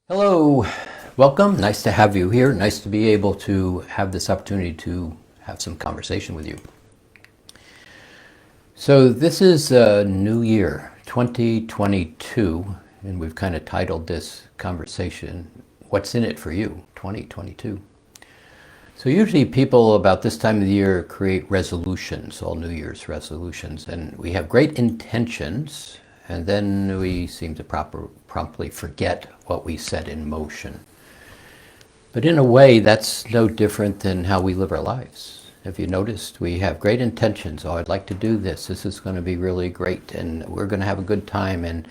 Hello, welcome. Nice to have you here. Nice to be able to have this opportunity to have some conversation with you. So this is New Year 2022, and we've kind of titled this conversation, What's in it for you, 2022? So usually people about this time of the year create resolutions, all New Year's resolutions, and we have great intentions, and then we seem to promptly forget what we set in motion. But in a way, that's no different than how we live our lives. If you noticed, we have great intentions. Oh, I'd like to do this. This is going to be really great, and we're going to have a good time. And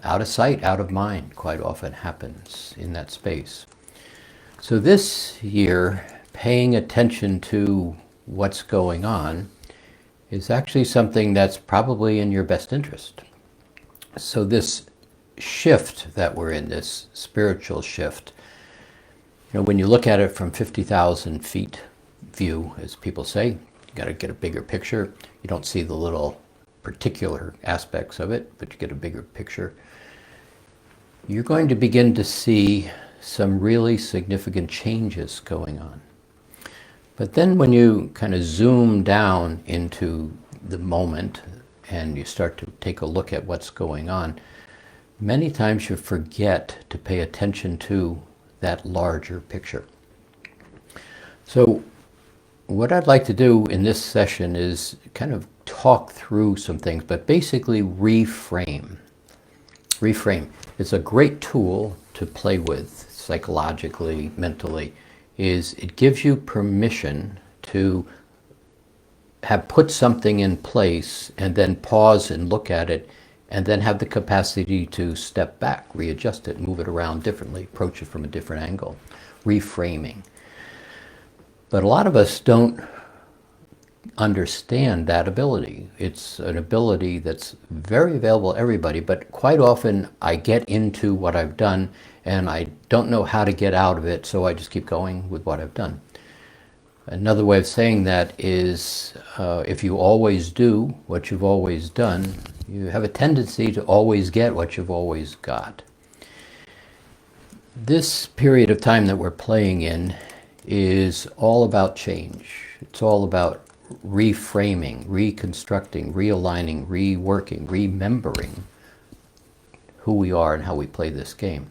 out of sight, out of mind quite often happens in that space. So this year, paying attention to what's going on is actually something that's probably in your best interest. So this shift that we're in, this spiritual shift, when you look at it from 50,000 feet view, as people say, you got to get a bigger picture. You don't see the little particular aspects of it, but you get a bigger picture. You're going to begin to see some really significant changes going on. But then when you kind of zoom down into the moment and you start to take a look at what's going on, many times you forget to pay attention to that larger picture. So what I'd like to do in this session is kind of talk through some things, but basically reframe. Reframe is a great tool to play with psychologically, mentally. Is it gives you permission to have put something in place and then pause and look at it and then have the capacity to step back, readjust it, move it around differently, approach it from a different angle, reframing. But a lot of us don't understand that ability. It's an ability that's very available to everybody, but quite often I get into what I've done and I don't know how to get out of it, so I just keep going with what I've done. Another way of saying that is if you always do what you've always done, you have a tendency to always get what you've always got. This period of time that we're playing in is all about change. It's all about reframing, reconstructing, realigning, reworking, remembering who we are and how we play this game.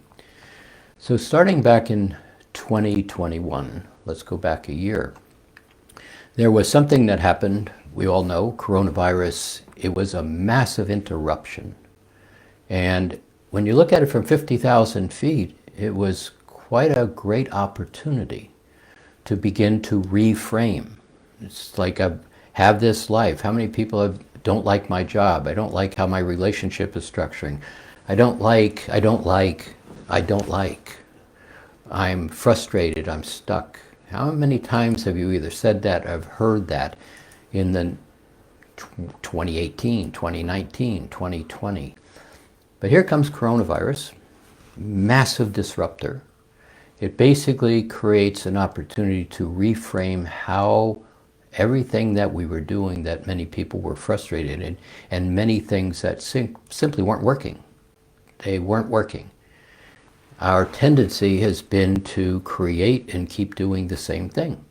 So starting back in 2021, let's go back a year, there was something that happened. We all know coronavirus. It was a massive interruption. And when you look at it from 50,000 feet, it was quite a great opportunity to begin to reframe. It's like I have this life. How many people don't like my job? I don't like how my relationship is structuring. I don't like. I'm frustrated, I'm stuck. How many times have you either said that or have heard that in the 2018, 2019, 2020? But here comes coronavirus, massive disruptor. It basically creates an opportunity to reframe how everything that we were doing that many people were frustrated in, and many things that simply weren't working. They weren't working. Our tendency has been to create and keep doing the same thing.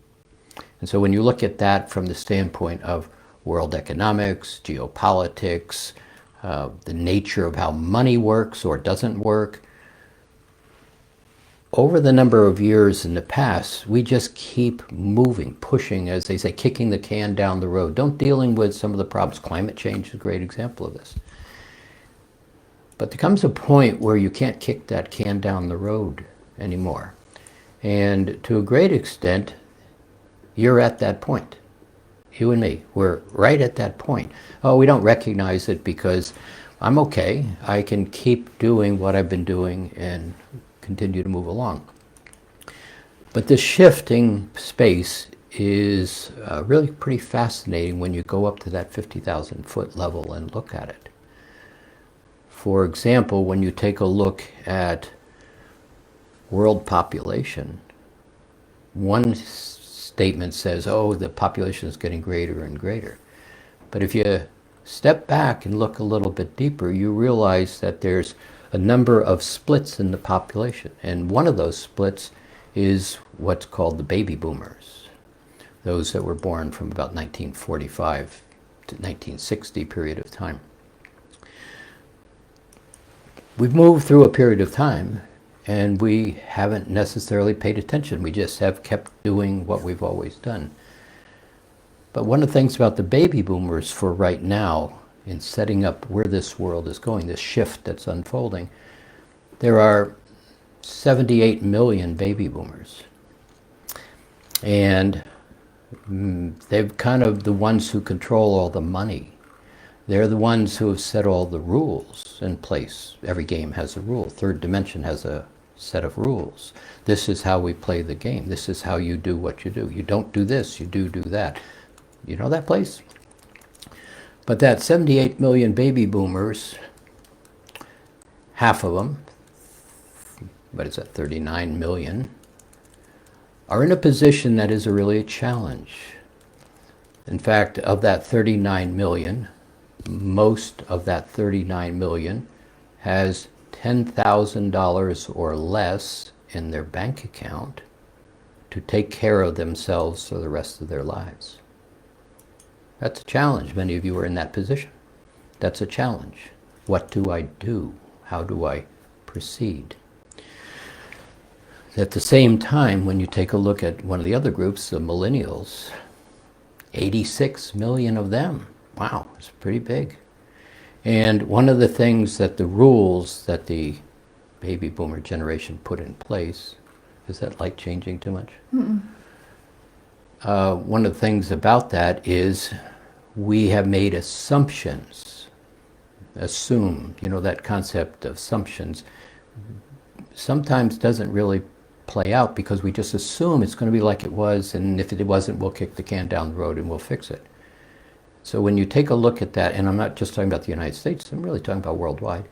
And so when you look at that from the standpoint of world economics, geopolitics, the nature of how money works or doesn't work, over the number of years in the past, we just keep moving, pushing, as they say, kicking the can down the road. Don't dealing with some of the problems. Climate change is a great example of this. But there comes a point where you can't kick that can down the road anymore. And to a great extent, you're at that point. You and me, we're right at that point. Oh, we don't recognize it because I'm okay. I can keep doing what I've been doing and continue to move along. But this shifting space is really pretty fascinating when you go up to that 50,000 foot level and look at it. For example, when you take a look at world population, one statement says, oh, the population is getting greater and greater. But if you step back and look a little bit deeper, you realize that there's a number of splits in the population. And one of those splits is what's called the baby boomers, those that were born from about 1945 to 1960 period of time. We've moved through a period of time and we haven't necessarily paid attention. We just have kept doing what we've always done. But one of the things about the baby boomers for right now, in setting up where this world is going, this shift that's unfolding, there are 78 million baby boomers. And they're kind of the ones who control all the money. They're the ones who have set all the rules in place. Every game has a rule. Third Dimension has a set of rules. This is how we play the game. This is how you do what you do. You don't do this, you do that. You know that place? But that 78 million baby boomers, half of them, what is that, 39 million, are in a position that is really a challenge. In fact, of that 39 million, most of that 39 million has $10,000 or less in their bank account to take care of themselves for the rest of their lives. That's a challenge. Many of you are in that position. That's a challenge. What do I do? How do I proceed? At the same time, when you take a look at one of the other groups, the millennials, 86 million of them. Wow, it's pretty big. And one of the things that the rules that the baby boomer generation put in place, is that light changing too much? One of the things about that is we have made assumptions. Assume, you know, that concept of assumptions sometimes doesn't really play out because we just assume it's going to be like it was, and if it wasn't, we'll kick the can down the road and we'll fix it. So when you take a look at that, and I'm not just talking about the United States, I'm really talking about worldwide.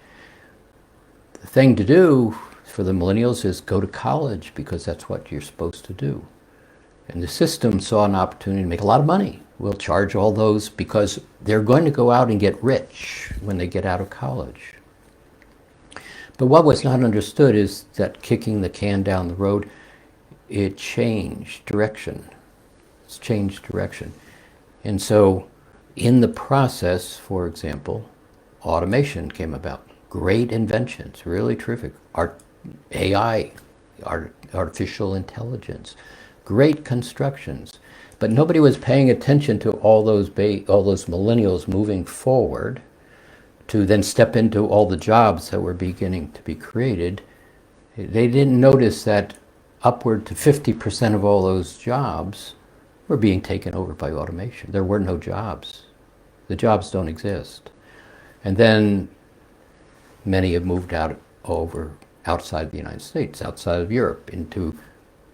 The thing to do for the millennials is go to college because that's what you're supposed to do. And the system saw an opportunity to make a lot of money. We'll charge all those because they're going to go out and get rich when they get out of college. But what was not understood is that kicking the can down the road, it changed direction. It's changed direction. And so in the process, for example, automation came about. Great inventions, really terrific. AI, artificial intelligence, great constructions. But nobody was paying attention to all those millennials moving forward to then step into all the jobs that were beginning to be created. They didn't notice that upward to 50% of all those jobs were being taken over by automation. There were no jobs. The jobs don't exist. And then many have moved outside the United States, outside of Europe, into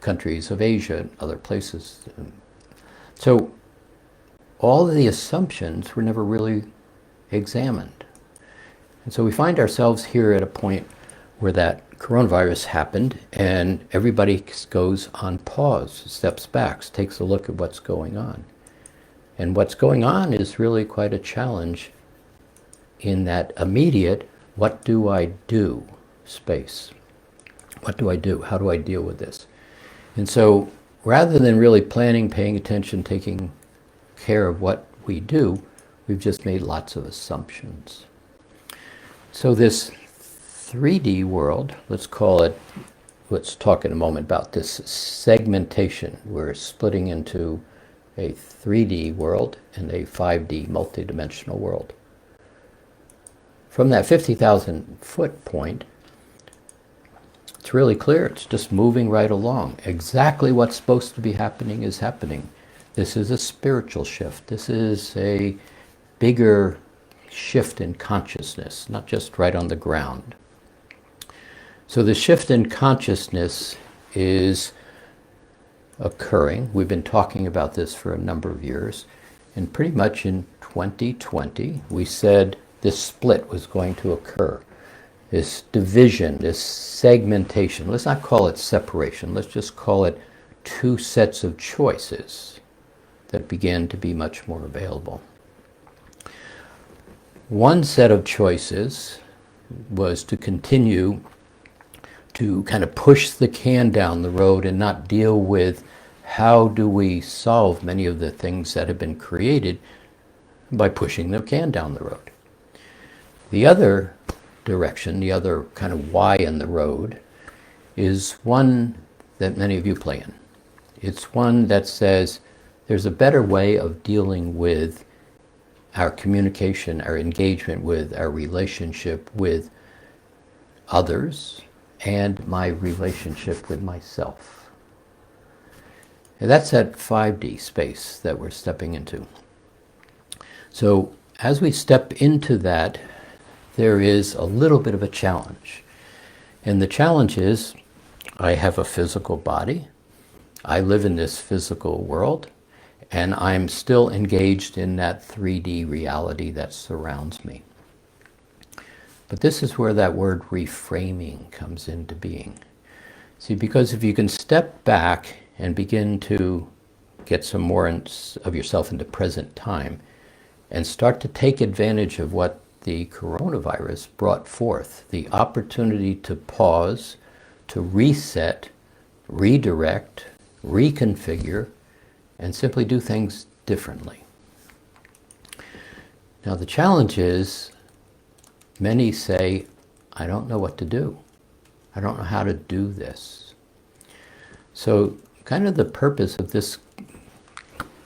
countries of Asia and other places. So all of the assumptions were never really examined. And so we find ourselves here at a point where that coronavirus happened and everybody goes on pause, steps back, takes a look at what's going on. And what's going on is really quite a challenge in that immediate, what do I do space? What do I do? How do I deal with this? And so rather than really planning, paying attention, taking care of what we do, we've just made lots of assumptions. So this 3D world, let's talk in a moment about this segmentation. We're splitting into a 3D world and a 5D multidimensional world. From that 50,000 foot point, it's really clear. It's just moving right along. Exactly what's supposed to be happening is happening. This is a spiritual shift. This is a bigger shift in consciousness, not just right on the ground. So the shift in consciousness is occurring. We've been talking about this for a number of years. And pretty much in 2020, we said this split was going to occur. This division, this segmentation. Let's not call it separation. Let's just call it two sets of choices that began to be much more available. One set of choices was to continue to kind of push the can down the road and not deal with how do we solve many of the things that have been created by pushing the can down the road. The other direction, the other kind of why in the road, is one that many of you play in. It's one that says there's a better way of dealing with our communication, our engagement with, our relationship with others, and my relationship with myself. And that's that 5D space that we're stepping into. So as we step into that, there is a little bit of a challenge. And the challenge is, I have a physical body, I live in this physical world, and I'm still engaged in that 3D reality that surrounds me. But this is where that word reframing comes into being. See, because if you can step back and begin to get some more of yourself into present time and start to take advantage of what the coronavirus brought forth, the opportunity to pause, to reset, redirect, reconfigure, and simply do things differently. Now the challenge is, many say, I don't know what to do. I don't know how to do this. So kind of the purpose of this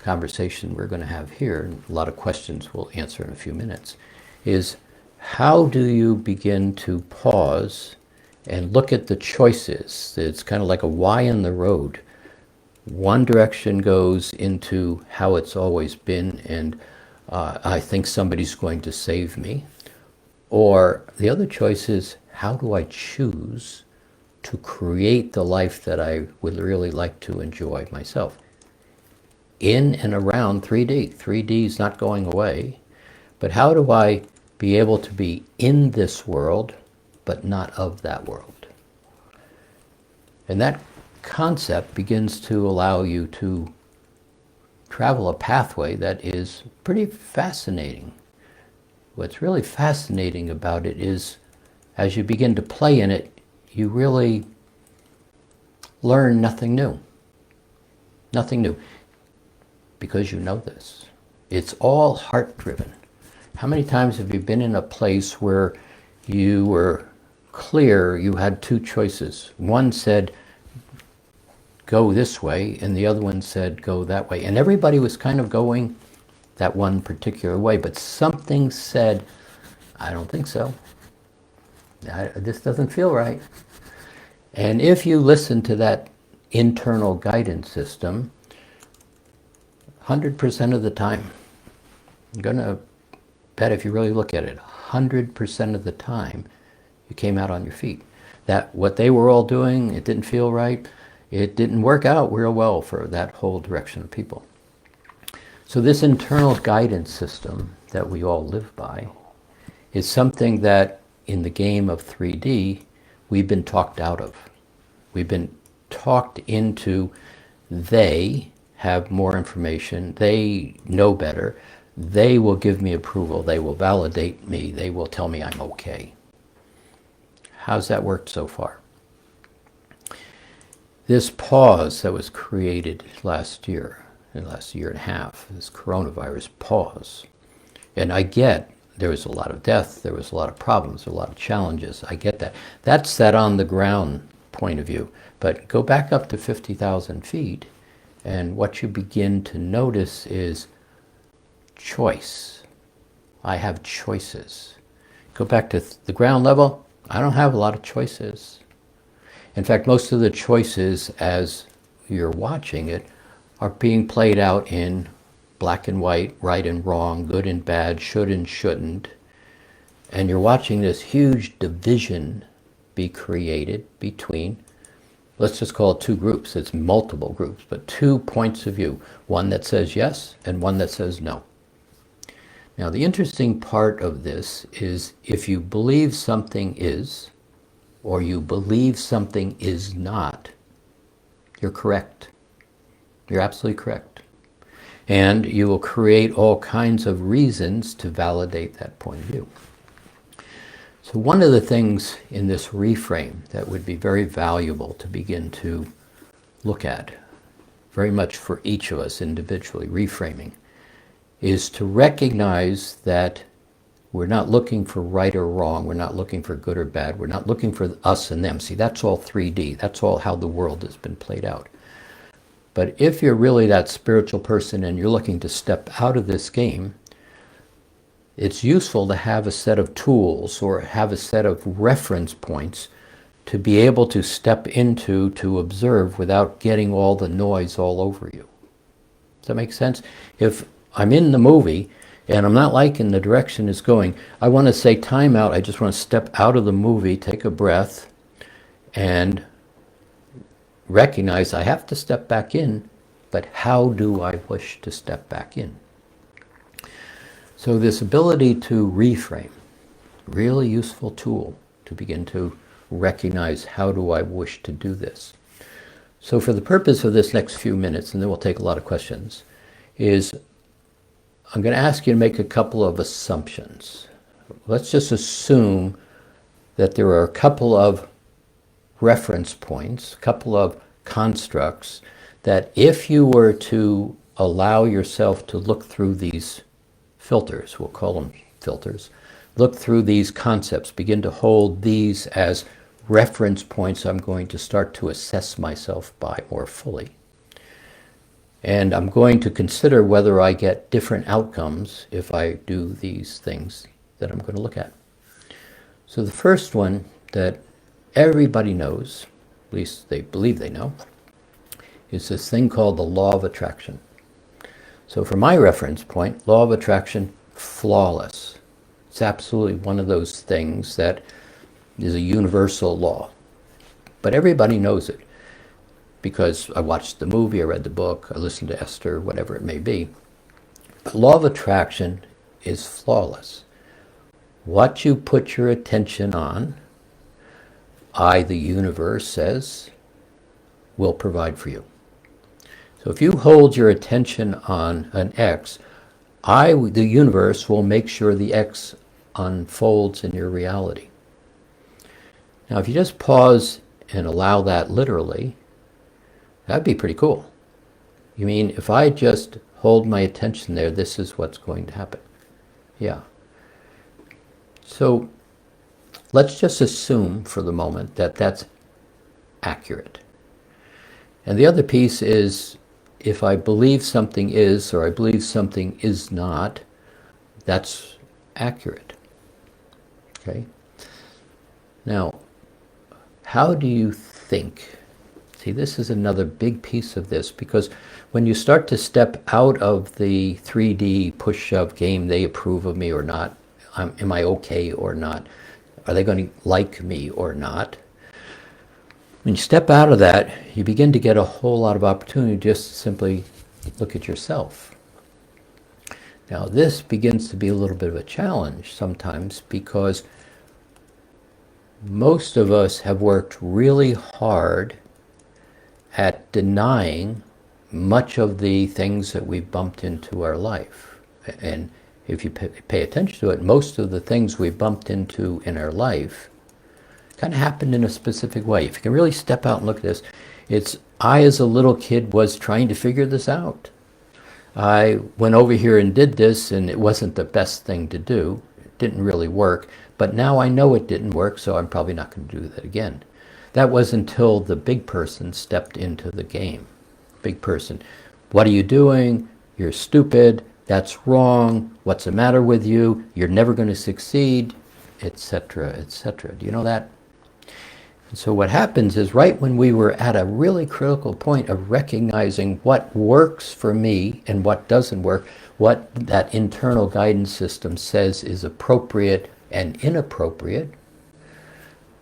conversation we're going to have here, and a lot of questions we'll answer in a few minutes, is how do you begin to pause and look at the choices? It's kind of like a Y in the road. One direction goes into how it's always been, and I think somebody's going to save me. Or the other choice is, how do I choose to create the life that I would really like to enjoy myself? In and around 3D. 3D is not going away. But how do I be able to be in this world, but not of that world? And that concept begins to allow you to travel a pathway that is pretty fascinating. What's really fascinating about it is, as you begin to play in it, you really learn nothing new. Nothing new. Because you know this. It's all heart-driven. How many times have you been in a place where you were clear you had two choices? One said, go this way, and the other one said, go that way. And everybody was kind of going that one particular way, but something said, I don't think so. This doesn't feel right. And if you listen to that internal guidance system, 100% of the time, I'm going to bet if you really look at it, 100% of the time, you came out on your feet. That what they were all doing, it didn't feel right. It didn't work out real well for that whole direction of people. So this internal guidance system that we all live by is something that in the game of 3D, we've been talked out of. We've been talked into, they have more information, they know better, they will give me approval, they will validate me, they will tell me I'm okay. How's that worked so far? This pause that was created last year and a half, this coronavirus pause, and I get there was a lot of death, there was a lot of problems, a lot of challenges, I get that. That's that on the ground point of view. But go back up to 50,000 feet, and what you begin to notice is choice. I have choices. Go back to the ground level, I don't have a lot of choices. In fact, most of the choices as you're watching it are being played out in black and white, right and wrong, good and bad, should and shouldn't. And you're watching this huge division be created between, let's just call it two groups. It's multiple groups, but 2 points of view. One that says yes and one that says no. Now, the interesting part of this is if you believe something is, or you believe something is not, you're correct. You're absolutely correct. And you will create all kinds of reasons to validate that point of view. So one of the things in this reframe that would be very valuable to begin to look at, very much for each of us individually, reframing, is to recognize that we're not looking for right or wrong, we're not looking for good or bad, we're not looking for us and them. See, that's all 3D, that's all how the world has been played out. But if you're really that spiritual person and you're looking to step out of this game, it's useful to have a set of tools or have a set of reference points to be able to step into, to observe without getting all the noise all over you. Does that make sense? If I'm in the movie and I'm not liking the direction it's going, I want to say time out. I just want to step out of the movie, take a breath, and recognize I have to step back in, but how do I wish to step back in? So this ability to reframe, really useful tool to begin to recognize how do I wish to do this. So for the purpose of this next few minutes, and then we'll take a lot of questions, is I'm going to ask you to make a couple of assumptions. Let's just assume that there are a couple of reference points, a couple of constructs that if you were to allow yourself to look through these filters, we'll call them filters, look through these concepts, begin to hold these as reference points I'm going to start to assess myself by more fully. And I'm going to consider whether I get different outcomes if I do these things that I'm going to look at. So the first one that everybody knows, at least they believe they know, is this thing called the law of attraction. So for my reference point, law of attraction, flawless. It's absolutely one of those things that is a universal law. But everybody knows it because I watched the movie, I read the book, I listened to Esther, whatever it may be. The law of attraction is flawless. What you put your attention on, the universe says, will provide for you. So if you hold your attention on an X, the universe, will make sure the X unfolds in your reality. Now, if you just pause and allow that literally, that'd be pretty cool. You mean, if I just hold my attention there, this is what's going to happen. Yeah. So let's just assume for the moment that that's accurate. And the other piece is, if I believe something is, or I believe something is not, that's accurate. Okay? Now, how do you think? See, this is another big piece of this, because when you start to step out of the 3D push-shove game, they approve of me or not, am I okay or not, are they going to like me or not? When you step out of that, you begin to get a whole lot of opportunity just to simply look at yourself. Now, this begins to be a little bit of a challenge sometimes because most of us have worked really hard at denying much of the things that we've bumped into our life. And if you pay attention to it, most of the things we bumped into in our life kind of happened in a specific way. If you can really step out and look at this, it's I as a little kid was trying to figure this out. I went over here and did this and it wasn't the best thing to do. It didn't really work, but now I know it didn't work, so I'm probably not going to do that again. That was until the big person stepped into the game. Big person, what are you doing? You're stupid. That's wrong. What's the matter with you? You're never going to succeed, etc., etc. Do you know that? And so what happens is right when we were at a really critical point of recognizing what works for me and what doesn't work, what that internal guidance system says is appropriate and inappropriate,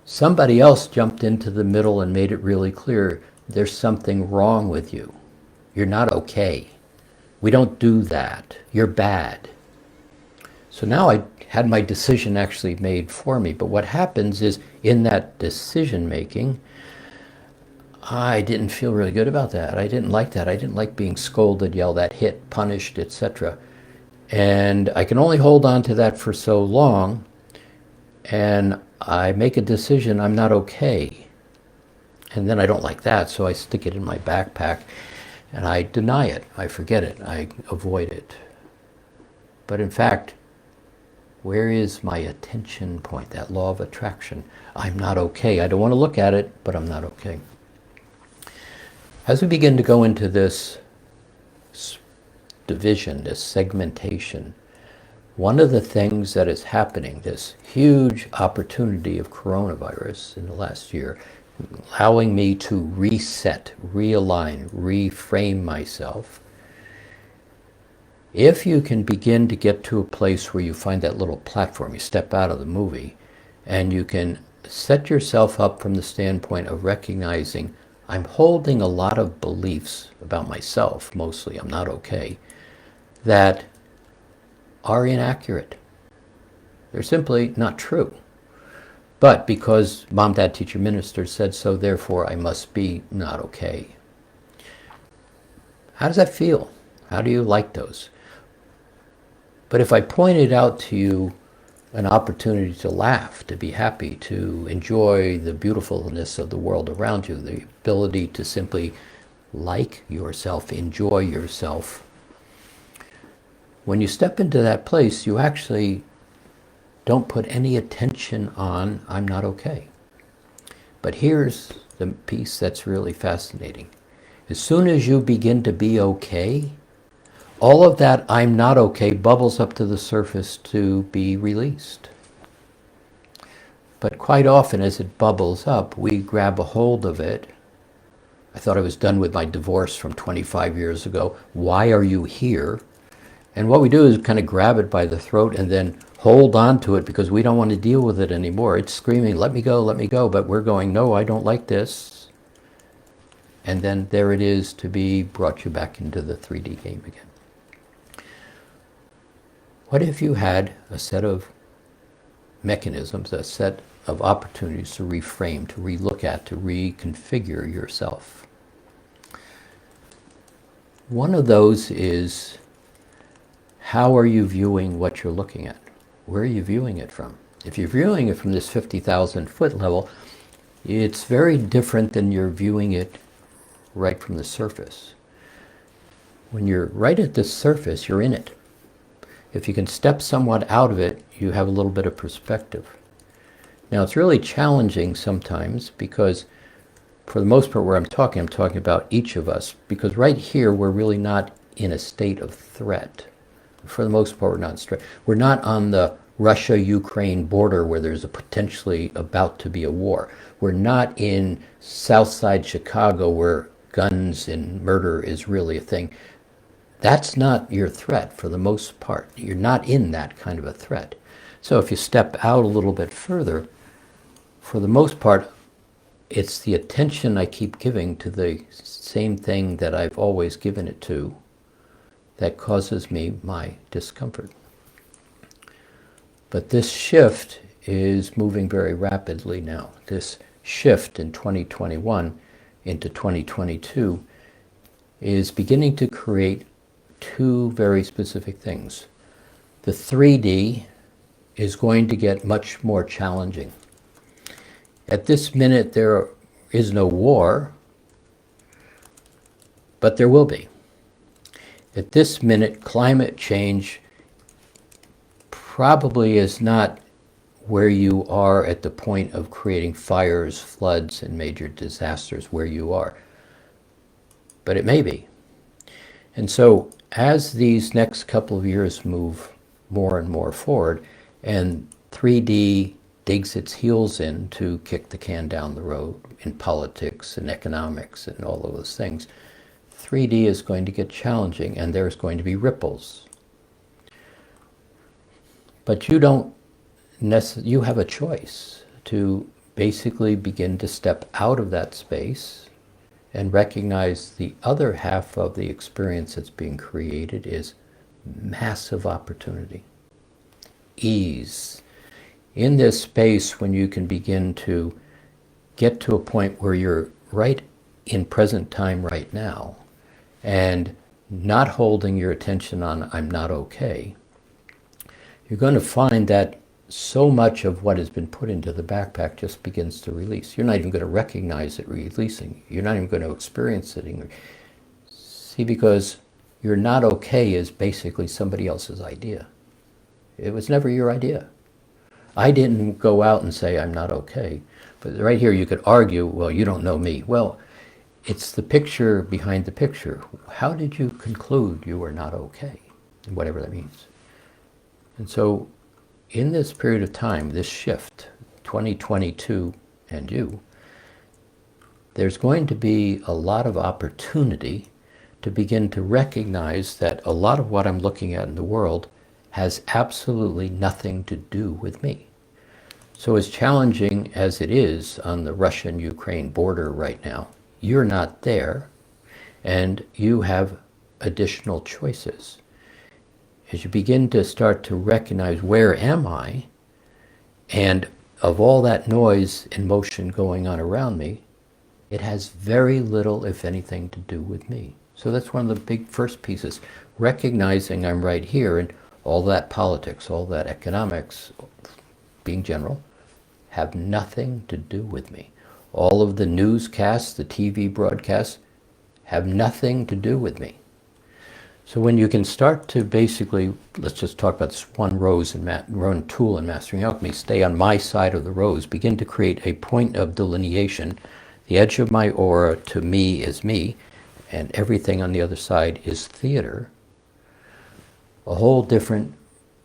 somebody else jumped into the middle and made it really clear, there's something wrong with you. You're not okay. We don't do that. You're bad. So now I had my decision actually made for me. But what happens is in that decision making, I didn't feel really good about that. I didn't like that. I didn't like being scolded, yelled at, hit, punished, etc. And I can only hold on to that for so long and I make a decision I'm not okay. And then I don't like that, so I stick it in my backpack and I deny it. I forget it. I avoid it. But in fact, where is my attention point? That law of attraction. I'm not okay. I don't want to look at it, but I'm not okay. As we begin to go into this division, this segmentation, one of the things that is happening, this huge opportunity of coronavirus in the last year, allowing me to reset, realign, reframe myself. If you can begin to get to a place where you find that little platform, you step out of the movie, and you can set yourself up from the standpoint of recognizing I'm holding a lot of beliefs about myself, mostly I'm not okay, that are inaccurate. They're simply not true. But because mom, dad, teacher, minister said so, therefore I must be not okay. How does that feel? How do you like those? But if I pointed out to you an opportunity to laugh, to be happy, to enjoy the beautifulness of the world around you, the ability to simply like yourself, enjoy yourself, when you step into that place, you actually don't put any attention on, I'm not okay. But here's the piece that's really fascinating. As soon as you begin to be okay, all of that I'm not okay bubbles up to the surface to be released. But quite often as it bubbles up, we grab a hold of it. I thought I was done with my divorce from 25 years ago. Why are you here? And what we do is kind of grab it by the throat and then hold on to it because we don't want to deal with it anymore. It's screaming, let me go, but we're going, no, I don't like this. And then there it is to be brought you back into the 3D game again. What if you had a set of mechanisms, a set of opportunities to reframe, to relook at, to reconfigure yourself? One of those is, how are you viewing what you're looking at? Where are you viewing it from? If you're viewing it from this 50,000 foot level, it's very different than you're viewing it right from the surface. When you're right at the surface, you're in it. If you can step somewhat out of it, you have a little bit of perspective. Now it's really challenging sometimes because for the most part where I'm talking about each of us, because right here we're really not in a state of threat. For the most part, we're not on the Russia-Ukraine border where there's a potentially about to be a war. We're not in Southside Chicago where guns and murder is really a thing. That's not your threat for the most part. You're not in that kind of a threat. So if you step out a little bit further, for the most part, it's the attention I keep giving to the same thing that I've always given it to that causes me my discomfort. But this shift is moving very rapidly now. This shift in 2021 into 2022 is beginning to create two very specific things. The 3D is going to get much more challenging. At this minute, there is no war, but there will be. At this minute, climate change probably is not where you are at the point of creating fires, floods, and major disasters where you are. But it may be. And so as these next couple of years move more and more forward, and 3D digs its heels in to kick the can down the road in politics and economics and all of those things, 3D is going to get challenging and there's going to be ripples. But you have a choice to basically begin to step out of that space and recognize the other half of the experience that's being created is massive opportunity, ease. In this space, when you can begin to get to a point where you're right in present time right now and not holding your attention on I'm not okay, you're going to find that so much of what has been put into the backpack just begins to release. You're not even going to recognize it releasing. You're not even going to experience it. See, because you're not okay is basically somebody else's idea. It was never your idea. I didn't go out and say I'm not okay. But right here you could argue, well, you don't know me. Well, it's the picture behind the picture. How did you conclude you were not okay? Whatever that means. And so in this period of time, this shift, 2022 and you, there's going to be a lot of opportunity to begin to recognize that a lot of what I'm looking at in the world has absolutely nothing to do with me. So as challenging as it is on the Russian-Ukraine border right now, you're not there, and you have additional choices. As you begin to start to recognize, where am I? And of all that noise and motion going on around me, it has very little, if anything, to do with me. So that's one of the big first pieces. Recognizing I'm right here, and all that politics, all that economics, being general, have nothing to do with me. All of the newscasts, the TV broadcasts, have nothing to do with me. So when you can start to basically, let's just talk about this one one tool in Mastering Alchemy, stay on my side of the rose, begin to create a point of delineation. The edge of my aura to me is me, and everything on the other side is theater. A whole different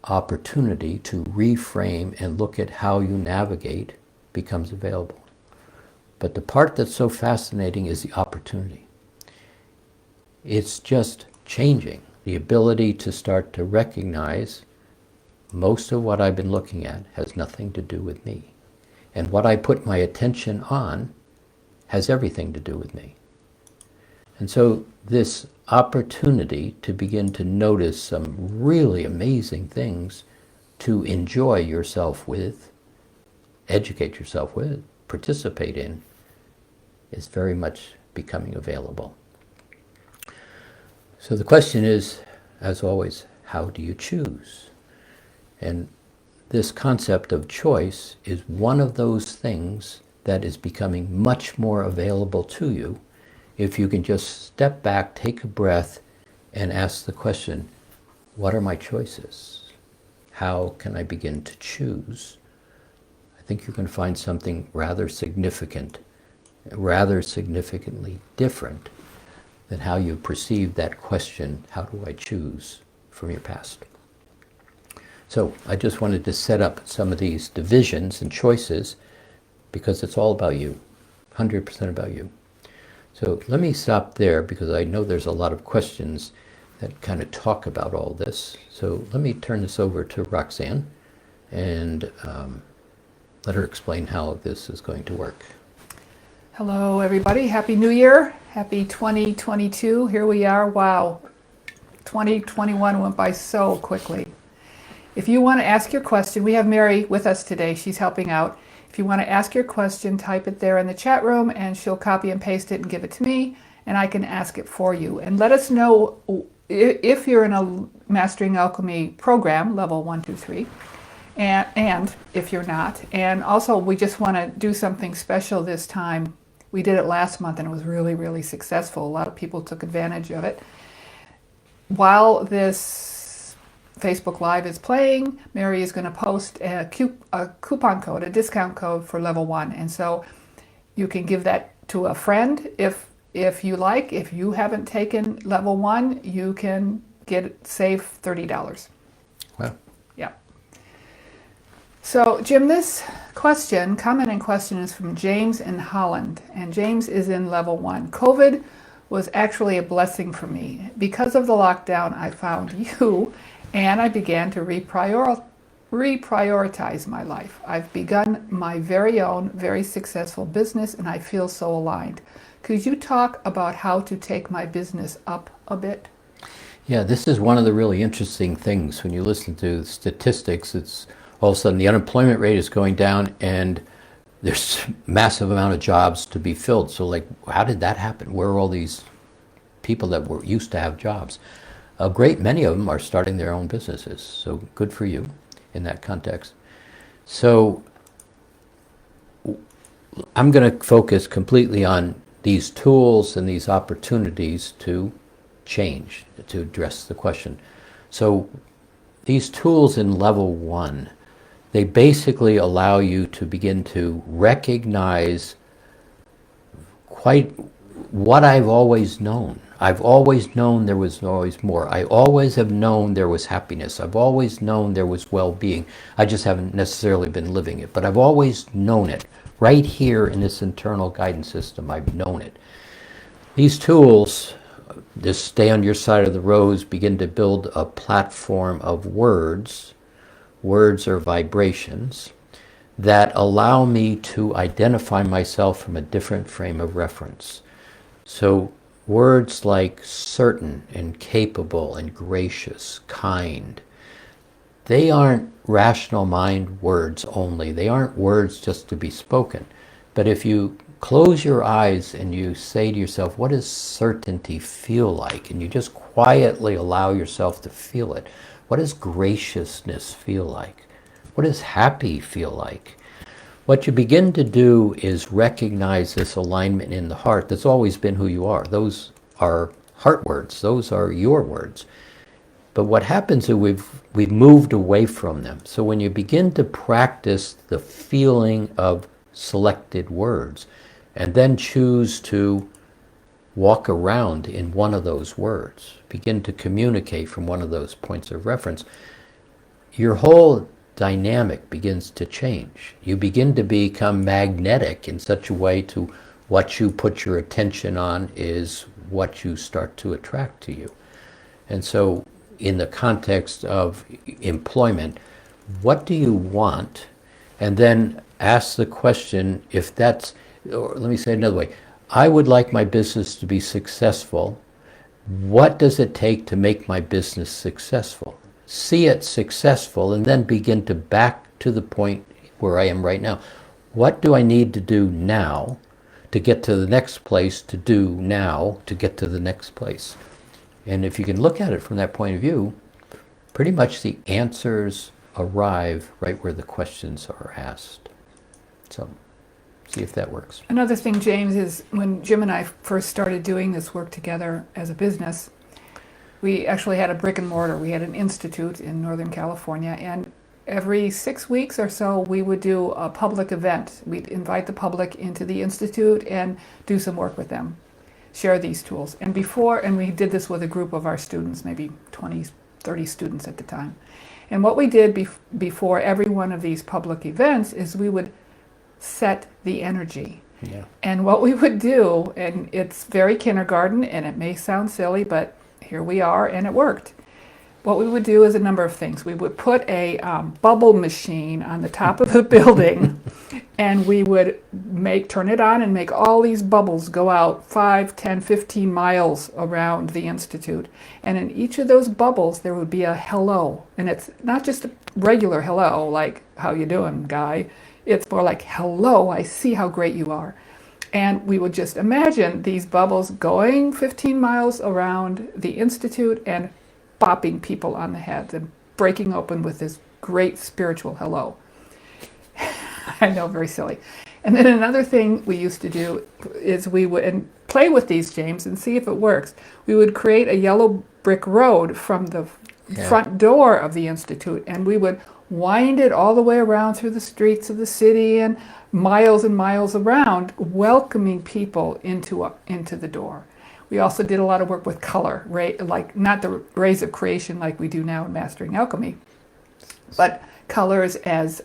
opportunity to reframe and look at how you navigate becomes available. But the part that's so fascinating is the opportunity. It's just changing. The ability to start to recognize most of what I've been looking at has nothing to do with me. And what I put my attention on has everything to do with me. And so this opportunity to begin to notice some really amazing things to enjoy yourself with, educate yourself with, participate in, is very much becoming available. So the question is, as always, how do you choose? And this concept of choice is one of those things that is becoming much more available to you if you can just step back, take a breath, and ask the question, what are my choices? How can I begin to choose? I think you can find something rather significant, rather significantly different than how you perceive that question, how do I choose, from your past. So I just wanted to set up some of these divisions and choices because it's all about you, 100% about you. So let me stop there because I know there's a lot of questions that kind of talk about all this. So let me turn this over to Roxanne and let her explain how this is going to work. Hello everybody, Happy New Year, Happy 2022, here we are. Wow, 2021 went by so quickly. If you want to ask your question, we have Mary with us today, she's helping out. If you want to ask your question, type it there in the chat room and she'll copy and paste it and give it to me and I can ask it for you. And let us know if you're in a Mastering Alchemy program, level 1, 2, 3, and if you're not. And also we just want to do something special this time. We did it last month and it was really, really successful. A lot of people took advantage of it. While this Facebook Live is playing, Mary is going to post a coupon code, a discount code for level 1. And so you can give that to a friend if you like. If you haven't taken level 1, you can save $30. Wow. Yeah. So Jim, this comment and question is from James in Holland. And James is in level 1. COVID was actually a blessing for me. Because of the lockdown, I found you and I began to reprioritize my life. I've begun my very own, very successful business and I feel so aligned. Could you talk about how to take my business up a bit? Yeah, this is one of the really interesting things. When you listen to statistics, it's all of a sudden the unemployment rate is going down and there's a massive amount of jobs to be filled. So like, how did that happen? Where are all these people that were used to have jobs? A great many of them are starting their own businesses, so good for you in that context. So I'm going to focus completely on these tools and these opportunities to change, to address the question. So these tools in level 1, they basically allow you to begin to recognize quite what I've always known. I've always known there was always more. I always have known there was happiness. I've always known there was well-being. I just haven't necessarily been living it, but I've always known it. Right here in this internal guidance system, I've known it. These tools, just stay on your side of the rows, begin to build a platform of words. Words are vibrations that allow me to identify myself from a different frame of reference. So words like certain and capable and gracious, kind, they aren't rational mind words only. They aren't words just to be spoken. But if you close your eyes and you say to yourself, what does certainty feel like? And you just quietly allow yourself to feel it. What does graciousness feel like? What does happy feel like? What you begin to do is recognize this alignment in the heart that's always been who you are. Those are heart words. Those are your words. But what happens is we've moved away from them. So when you begin to practice the feeling of selected words and then choose to walk around in one of those words, begin to communicate from one of those points of reference, your whole dynamic begins to change. You begin to become magnetic in such a way to what you put your attention on is what you start to attract to you. And so in the context of employment, what do you want? And then ask the question if that's, or let me say it another way, I would like my business to be successful. What does it take to make my business successful? See it successful and then begin to back to the point where I am right now. What do I need to do now to get to the next place, to do now to get to the next place? And if you can look at it from that point of view, pretty much the answers arrive right where the questions are asked. So see if that works. Another thing, James, is when Jim and I first started doing this work together as a business, we actually had a brick and mortar. We had an institute in Northern California, and every 6 weeks or so we would do a public event. We'd invite the public into the institute and do some work with them, share these tools. And we did this with a group of our students, maybe 20, 30 students at the time. And what we did before every one of these public events is we would set the energy. Yeah. And what we would do, and it's very kindergarten and it may sound silly, but here we are and it worked. What we would do is a number of things. We would put a bubble machine on the top of the building and we would turn it on and make all these bubbles go out 5, 10, 15 miles around the institute. And in each of those bubbles there would be a hello. And it's not just a regular hello, like, how you doing, guy? It's more like, hello, I see how great you are. And we would just imagine these bubbles going 15 miles around the institute and bopping people on the heads and breaking open with this great spiritual hello. I know, very silly. And then another thing we used to do is we would play with these, James, and see if it works. We would create a yellow brick road from the front door of the institute, and we would wind it all the way around through the streets of the city and miles around, welcoming people into the door. We also did a lot of work with color, like not the rays of creation like we do now in Mastering Alchemy, but colors as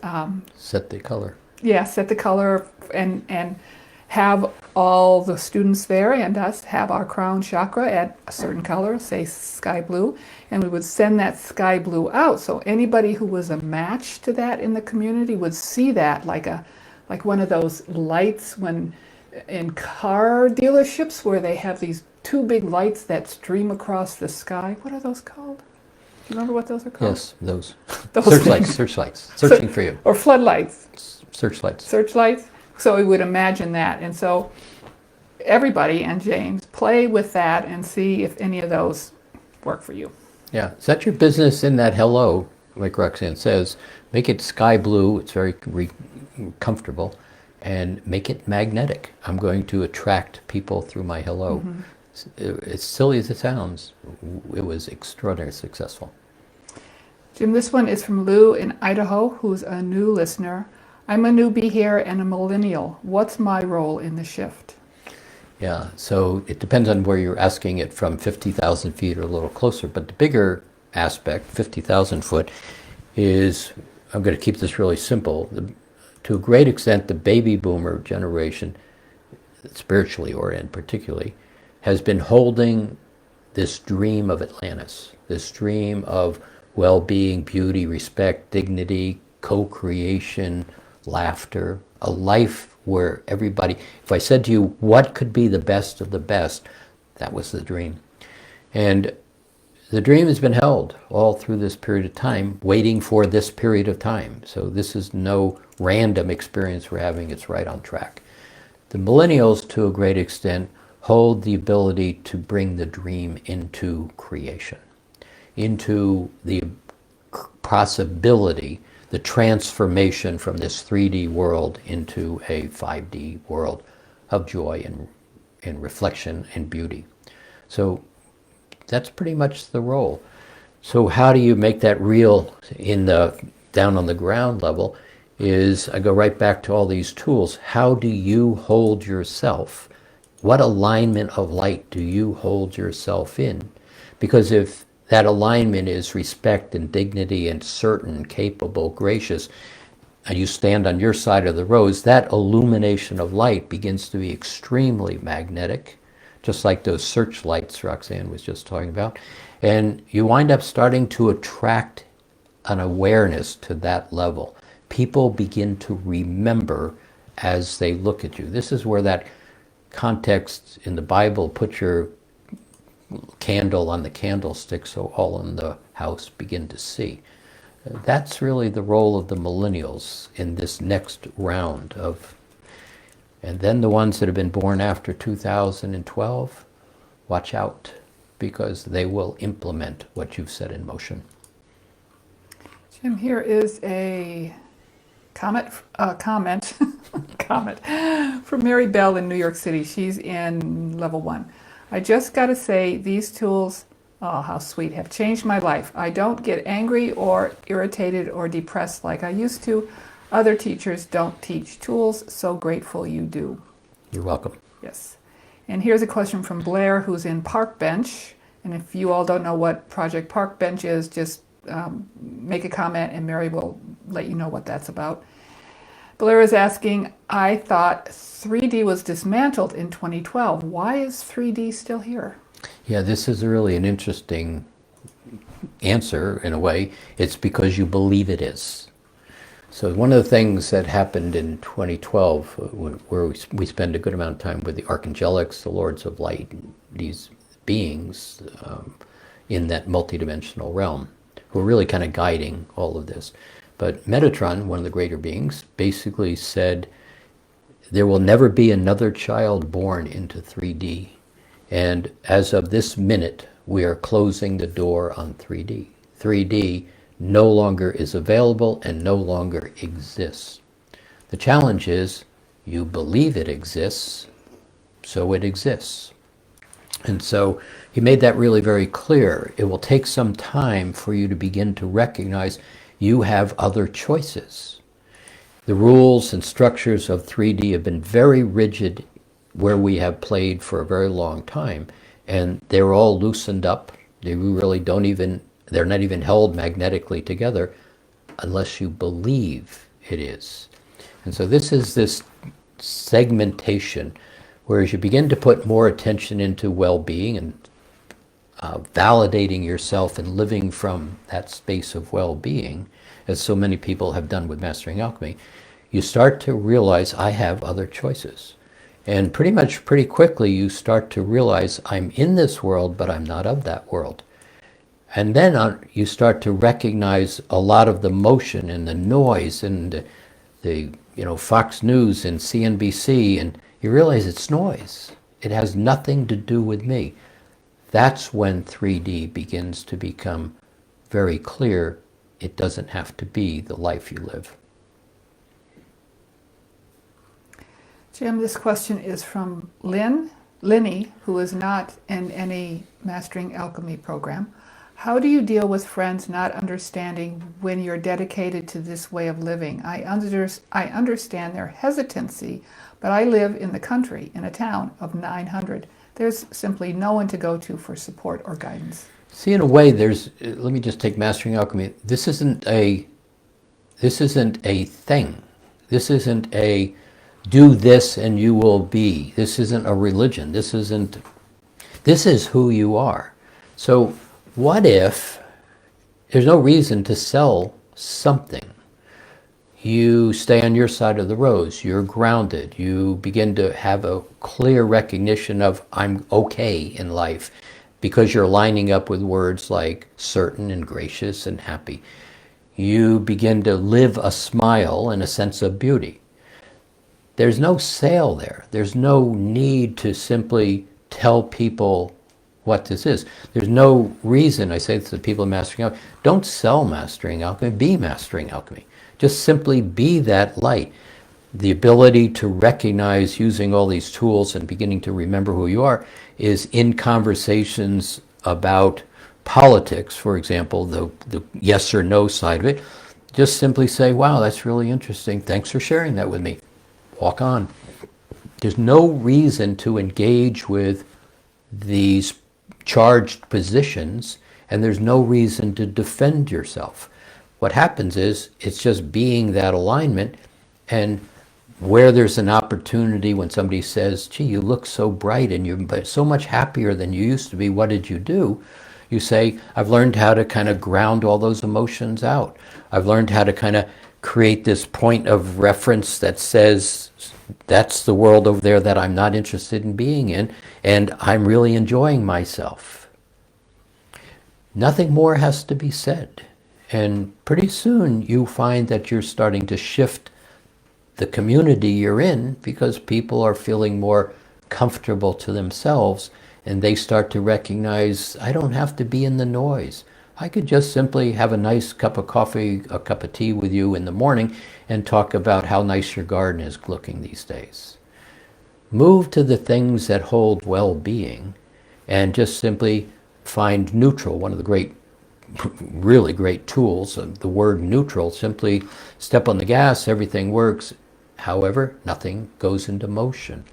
set the color. Yeah, set the color and have all the students there and us have our crown chakra at a certain color, say sky blue, and we would send that sky blue out. So anybody who was a match to that in the community would see that like one of those lights when in car dealerships where they have these two big lights that stream across the sky. What are those called? Do you remember what those are called? Yes, those searchlights, searching for you. Or floodlights. Searchlights. Searchlights. So we would imagine that. And so everybody, and James, play with that and see if any of those work for you. Yeah, set your business in that hello, like Roxanne says, Make it sky blue, it's very comfortable, and make it magnetic. I'm going to attract people through my hello. As silly as it sounds, it was extraordinarily successful. Jim, this one is from Lou in Idaho, who's a new listener. I'm a newbie here and a millennial. What's my role in the shift? Yeah, so it depends on where you're asking it from, 50,000 feet or a little closer. But the bigger aspect, 50,000 foot, is, I'm going to keep this really simple. To a great extent, the baby boomer generation, spiritually oriented particularly, has been holding this dream of Atlantis, this dream of well-being, beauty, respect, dignity, co-creation, laughter, a life where everybody, if I said to you, what could be the best of the best, that was the dream. And the dream has been held all through this period of time, waiting for this period of time. So this is no random experience we're having, it's right on track. The millennials, to a great extent, hold the ability to bring the dream into creation, into the possibility, the transformation from this 3D world into a 5D world of joy and reflection and beauty. So that's pretty much the role. So how do you make that real in the down on the ground level is I go right back to all these tools. How do you hold yourself? What alignment of light do you hold yourself in? Because if that alignment is respect and dignity and certain, capable, gracious, and you stand on your side of the rose, that illumination of light begins to be extremely magnetic, just like those searchlights Roxanne was just talking about. And you wind up starting to attract an awareness to that level. People begin to remember as they look at you. This is where that context in the Bible, put your candle on the candlestick so all in the house begin to see. That's really the role of the millennials in this next round of, and then the ones that have been born after 2012, watch out, because they will implement what you've set in motion. Jim, here is a comment comment from Mary Bell in New York City. She's in level 1. I just got to say, these tools, oh, how sweet, have changed my life. I don't get angry or irritated or depressed like I used to. Other teachers don't teach tools. So grateful you do. You're welcome. Yes. And here's a question from Blair, who's in Park Bench. And if you all don't know what Project Park Bench is, just make a comment and Mary will let you know what that's about. Blair is asking, I thought 3D was dismantled in 2012. Why is 3D still here? Yeah, this is really an interesting answer in a way. It's because you believe it is. So one of the things that happened in 2012, where we spend a good amount of time with the archangelics, the lords of light, these beings in that multidimensional realm, who are really kind of guiding all of this. But Metatron, one of the greater beings, basically said, there will never be another child born into 3D. And as of this minute, we are closing the door on 3D. 3D no longer is available and no longer exists. The challenge is, you believe it exists, so it exists. And so he made that really very clear. It will take some time for you to begin to recognize you have other choices. The rules and structures of 3D have been very rigid where we have played for a very long time, and they're all loosened up. They really don't even, they're not even held magnetically together unless you believe it is. And so this is this segmentation, whereas you begin to put more attention into well-being and validating yourself and living from that space of well-being, as so many people have done with Mastering Alchemy, you start to realize I have other choices. And pretty quickly you start to realize I'm in this world, but I'm not of that world. And then you start to recognize a lot of the motion and the noise and the Fox News and CNBC, and you realize it's noise. It has nothing to do with me. That's when 3D begins to become very clear. it doesn't have to be the life you live. Jim, this question is from Linny, who is not in any Mastering Alchemy program. How do you deal with friends not understanding when you're dedicated to this way of living? I understand their hesitancy, but I live in the country, in a town of 900. There's simply no one to go to for support or guidance. See, in a way, let me just take Mastering Alchemy. This isn't a thing. This isn't a do this and you will be. This isn't a religion. This is who you are. So what if there's no reason to sell something? You stay on your side of the road. You're grounded. You begin to have a clear recognition of I'm okay in life because you're lining up with words like certain and gracious and happy. You begin to live a smile and a sense of beauty. There's no sale there. There's no need to simply tell people what this is. There's no reason, I say to the people in Mastering Alchemy, don't sell Mastering Alchemy, be Mastering Alchemy. Just simply be that light. The ability to recognize using all these tools and beginning to remember who you are is in conversations about politics, for example, the yes or no side of it. Just simply say, wow, that's really interesting. Thanks for sharing that with me. Walk on. There's no reason to engage with these charged positions, and there's no reason to defend yourself. What happens is it's just being that alignment, and where there's an opportunity when somebody says, gee, you look so bright and you're so much happier than you used to be, what did you do? You say, I've learned how to kind of ground all those emotions out. I've learned how to kind of create this point of reference that says, that's the world over there that I'm not interested in being in, and I'm really enjoying myself. Nothing more has to be said. And pretty soon you find that you're starting to shift the community you're in because people are feeling more comfortable to themselves, and they start to recognize, I don't have to be in the noise. I could just simply have a nice cup of coffee, a cup of tea with you in the morning and talk about how nice your garden is looking these days. Move to the things that hold well-being and just simply find neutral. One of the really great tools of the word neutral, simply step on the gas, everything works. However, nothing goes into motion.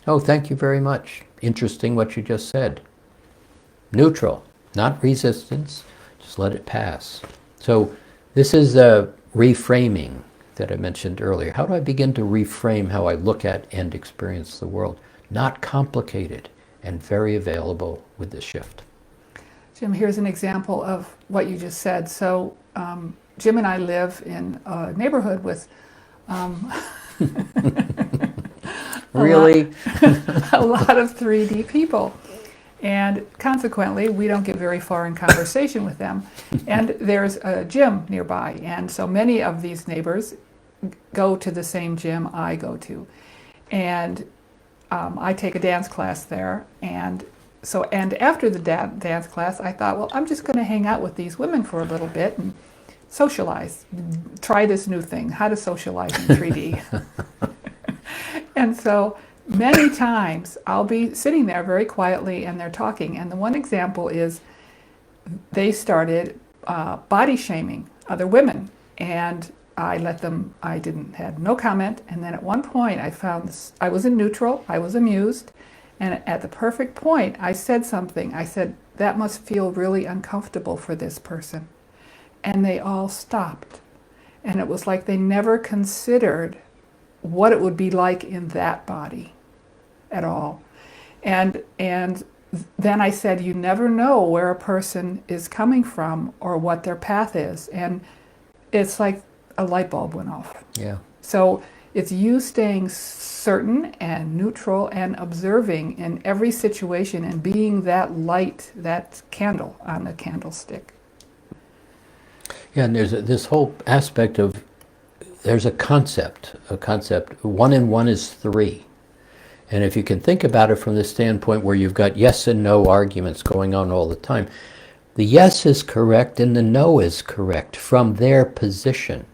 Oh, thank you very much. Interesting what you just said. Neutral, not resistance. Just let it pass. So this is a reframing that I mentioned earlier. How do I begin to reframe how I look at and experience the world? Not complicated and very available with this shift. Jim, here's an example of what you just said. So Jim and I live in a neighborhood with Really? a lot of 3D people. And consequently, we don't get very far in conversation with them. And there's a gym nearby. And so many of these neighbors go to the same gym I go to. And I take a dance class there. And after the dance class, I thought, well, I'm just going to hang out with these women for a little bit and socialize. Try this new thing, how to socialize in 3D. And so many times I'll be sitting there very quietly and they're talking. And the one example is they started body shaming other women. And I had no comment. And then at one point I found this, I was in neutral, I was amused. And at the perfect point, I said something. I said, that must feel really uncomfortable for this person. And they all stopped. And it was like they never considered what it would be like in that body at all. And then I said, you never know where a person is coming from or what their path is. And it's like a light bulb went off. Yeah. So it's you staying certain and neutral and observing in every situation and being that light, that candle on the candlestick. Yeah, and there's this whole aspect of, there's a concept. 1 and 1 is 3. And if you can think about it from the standpoint where you've got yes and no arguments going on all the time, The yes is correct and the no is correct from their position.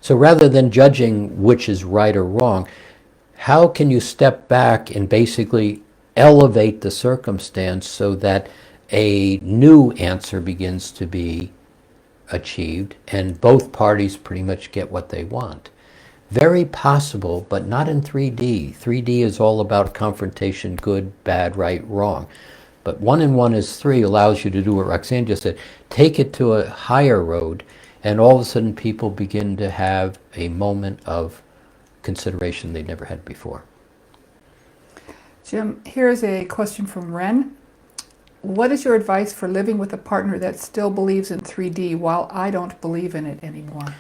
So rather than judging which is right or wrong, how can you step back and basically elevate the circumstance so that a new answer begins to be achieved and both parties pretty much get what they want? Very possible, but not in 3D. 3D is all about confrontation, good, bad, right, wrong. But 1 and 1 is 3 allows you to do what Roxanne just said, take it to a higher road, and all of a sudden people begin to have a moment of consideration they never had before. Jim, here's a question from Ren. What is your advice for living with a partner that still believes in 3D while I don't believe in it anymore?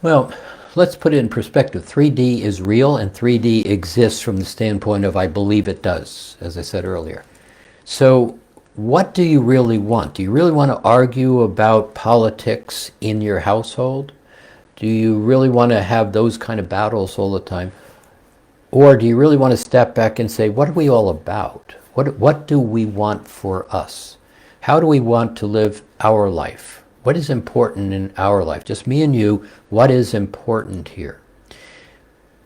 Well, let's put it in perspective. 3D is real and 3D exists from the standpoint of I believe it does, as I said earlier. So what do you really want? Do you really want to argue about politics in your household? Do you really want to have those kind of battles all the time? Or do you really want to step back and say, what are we all about? What do we want for us? How do we want to live our life? What is important in our life? Just me and you, what is important here?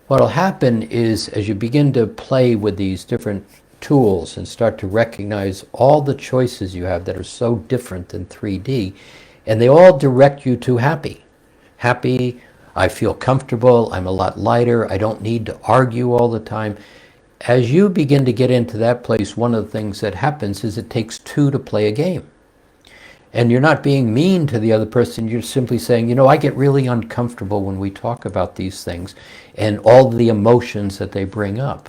What will happen is as you begin to play with these different tools and start to recognize all the choices you have that are so different than 3D, and they all direct you to happy. Happy, I feel comfortable, I'm a lot lighter, I don't need to argue all the time. As you begin to get into that place, one of the things that happens is it takes two to play a game. And you're not being mean to the other person, you're simply saying, you know, I get really uncomfortable when we talk about these things and all the emotions that they bring up.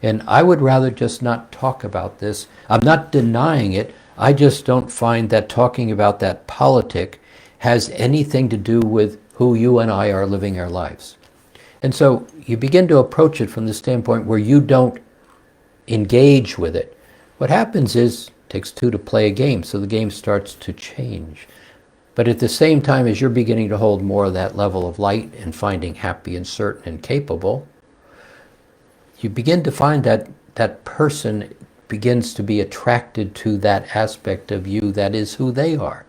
And I would rather just not talk about this. I'm not denying it, I just don't find that talking about that politic has anything to do with who you and I are living our lives. And so you begin to approach it from the standpoint where you don't engage with it. What happens is it takes two to play a game, so the game starts to change. But at the same time as you're beginning to hold more of that level of light and finding happy and certain and capable, you begin to find that that person begins to be attracted to that aspect of you that is who they are.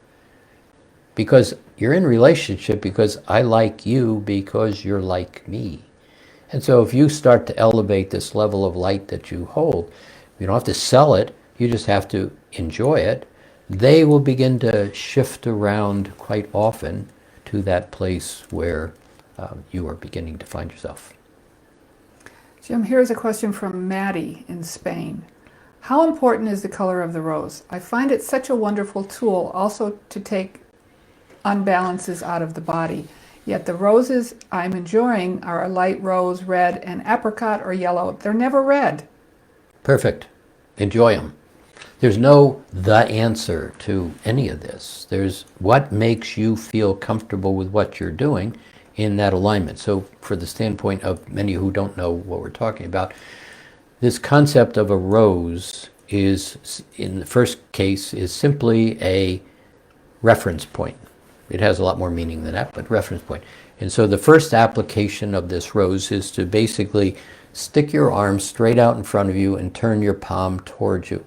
Because you're in relationship because I like you because you're like me. And so if you start to elevate this level of light that you hold, you don't have to sell it, you just have to enjoy it, they will begin to shift around quite often to that place where you are beginning to find yourself. Jim, here's a question from Maddie in Spain. How important is the color of the rose? I find it such a wonderful tool also to take unbalances out of the body. Yet the roses I'm enjoying are a light rose, red, and apricot or yellow. They're never red. Perfect. Enjoy them. There's no the answer to any of this. There's what makes you feel comfortable with what you're doing in that alignment. So for the standpoint of many who don't know what we're talking about, this concept of a rose is, in the first case, is simply a reference point. It has a lot more meaning than that, but reference point. And so the first application of this rose is to basically stick your arm straight out in front of you and turn your palm towards you.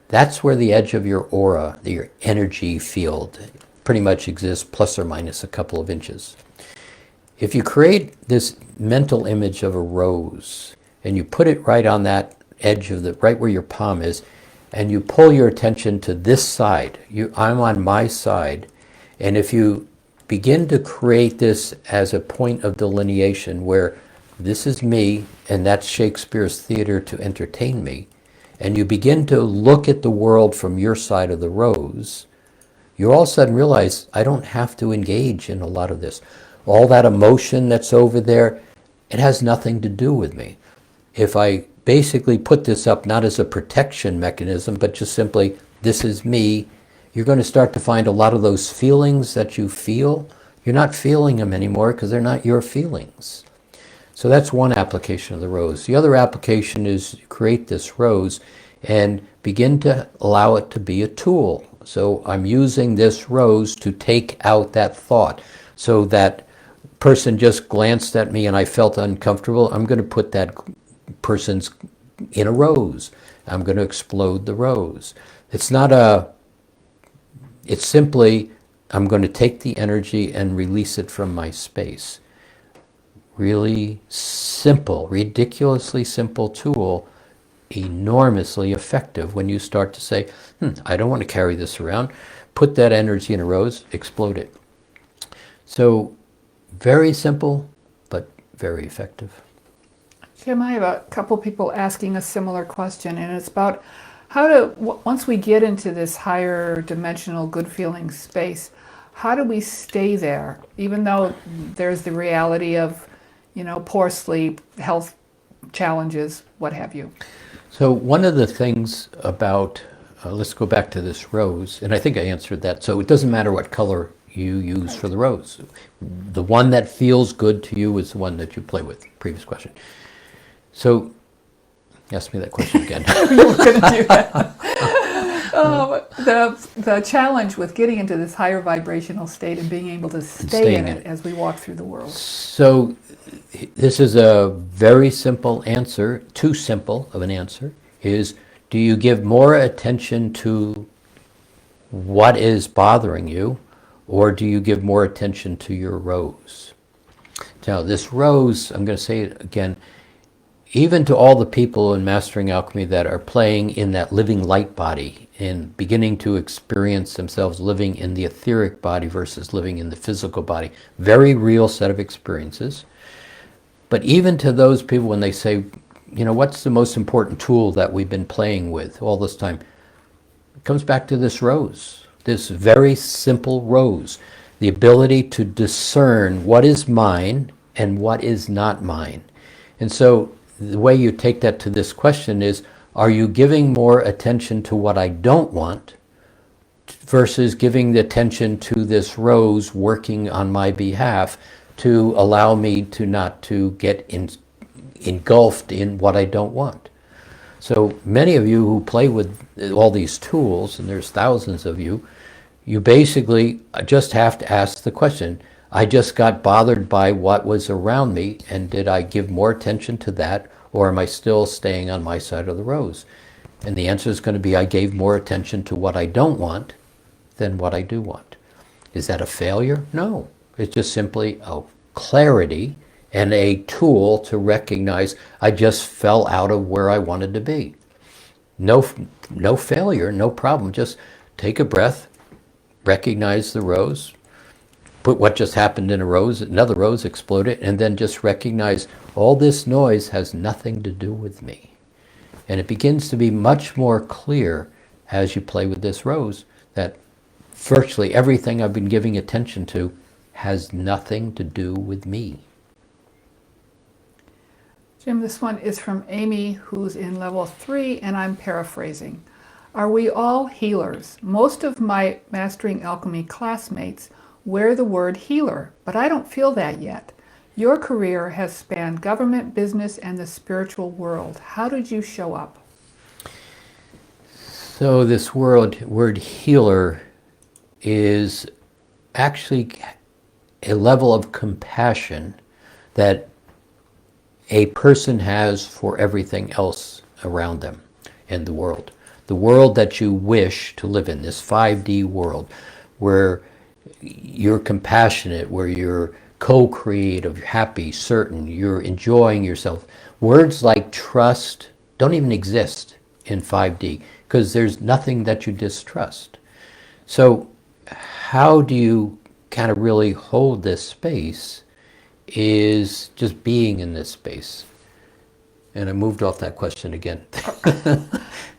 That's where the edge of your aura, your energy field, pretty much exists, plus or minus a couple of inches. If you create this mental image of a rose and you put it right on that edge of the, right where your palm is, and you pull your attention to this side, I'm on my side, and if you begin to create this as a point of delineation where this is me and that's Shakespeare's theater to entertain me, and you begin to look at the world from your side of the rose, you all of a sudden realize I don't have to engage in a lot of this. All that emotion that's over there, it has nothing to do with me. If I basically put this up not as a protection mechanism, but just simply, this is me, you're going to start to find a lot of those feelings that you feel, you're not feeling them anymore because they're not your feelings. So that's one application of the rose. The other application is create this rose and begin to allow it to be a tool. So I'm using this rose to take out that thought. So that person just glanced at me and I felt uncomfortable, I'm going to put that person's in a rose. I'm going to explode the rose. It's not a It's simply, I'm going to take the energy and release it from my space. Really simple, ridiculously simple tool, enormously effective when you start to say, I don't want to carry this around. Put that energy in a rose, explode it. So very simple, but very effective. Jim, I have a couple people asking a similar question, and it's about how to, once we get into this higher dimensional good feeling space, how do we stay there, even though there's the reality of, poor sleep, health challenges, what have you? So one of the things about, let's go back to this rose, and I think I answered that. So it doesn't matter what color you use for the rose. The one that feels good to you is the one that you play with. Previous question. So, ask me that question again. You were going to do that. The challenge with getting into this higher vibrational state and being able to stay in it as we walk through the world. So, this is a very simple answer, too simple of an answer, is do you give more attention to what is bothering you, or do you give more attention to your rose? Now, this rose, I'm going to say it again, even to all the people in Mastering Alchemy that are playing in that living light body and beginning to experience themselves living in the etheric body versus living in the physical body, very real set of experiences. But even to those people, when they say, what's the most important tool that we've been playing with all this time? It comes back to this rose, this very simple rose, the ability to discern what is mine and what is not mine. And so the way you take that to this question is, are you giving more attention to what I don't want versus giving the attention to this rose working on my behalf to allow me to not to get engulfed in what I don't want? So many of you who play with all these tools, and there's thousands of you, you basically just have to ask the question, I just got bothered by what was around me, and did I give more attention to that, or am I still staying on my side of the rose? And the answer is going to be, I gave more attention to what I don't want than what I do want. Is that a failure? No. It's just simply a clarity and a tool to recognize I just fell out of where I wanted to be. No failure, no problem. Just take a breath, recognize the rose, put what just happened in a rose, another rose, explode it, and then just recognize all this noise has nothing to do with me. And it begins to be much more clear as you play with this rose that virtually everything I've been giving attention to has nothing to do with me. Jim, this one is from Amy, who's in level 3, and I'm paraphrasing. Are we all healers? Most of my Mastering Alchemy classmates wear the word healer, but I don't feel that yet. Your career has spanned government, business, and the spiritual world. How did you show up? So this word healer is actually a level of compassion that a person has for everything else around them in the world. The world that you wish to live in, this 5D world, where you're compassionate, where you're co-creative, happy, certain, you're enjoying yourself. Words like trust don't even exist in 5D because there's nothing that you distrust. So how do you kind of really hold this space is just being in this space. And I moved off that question again.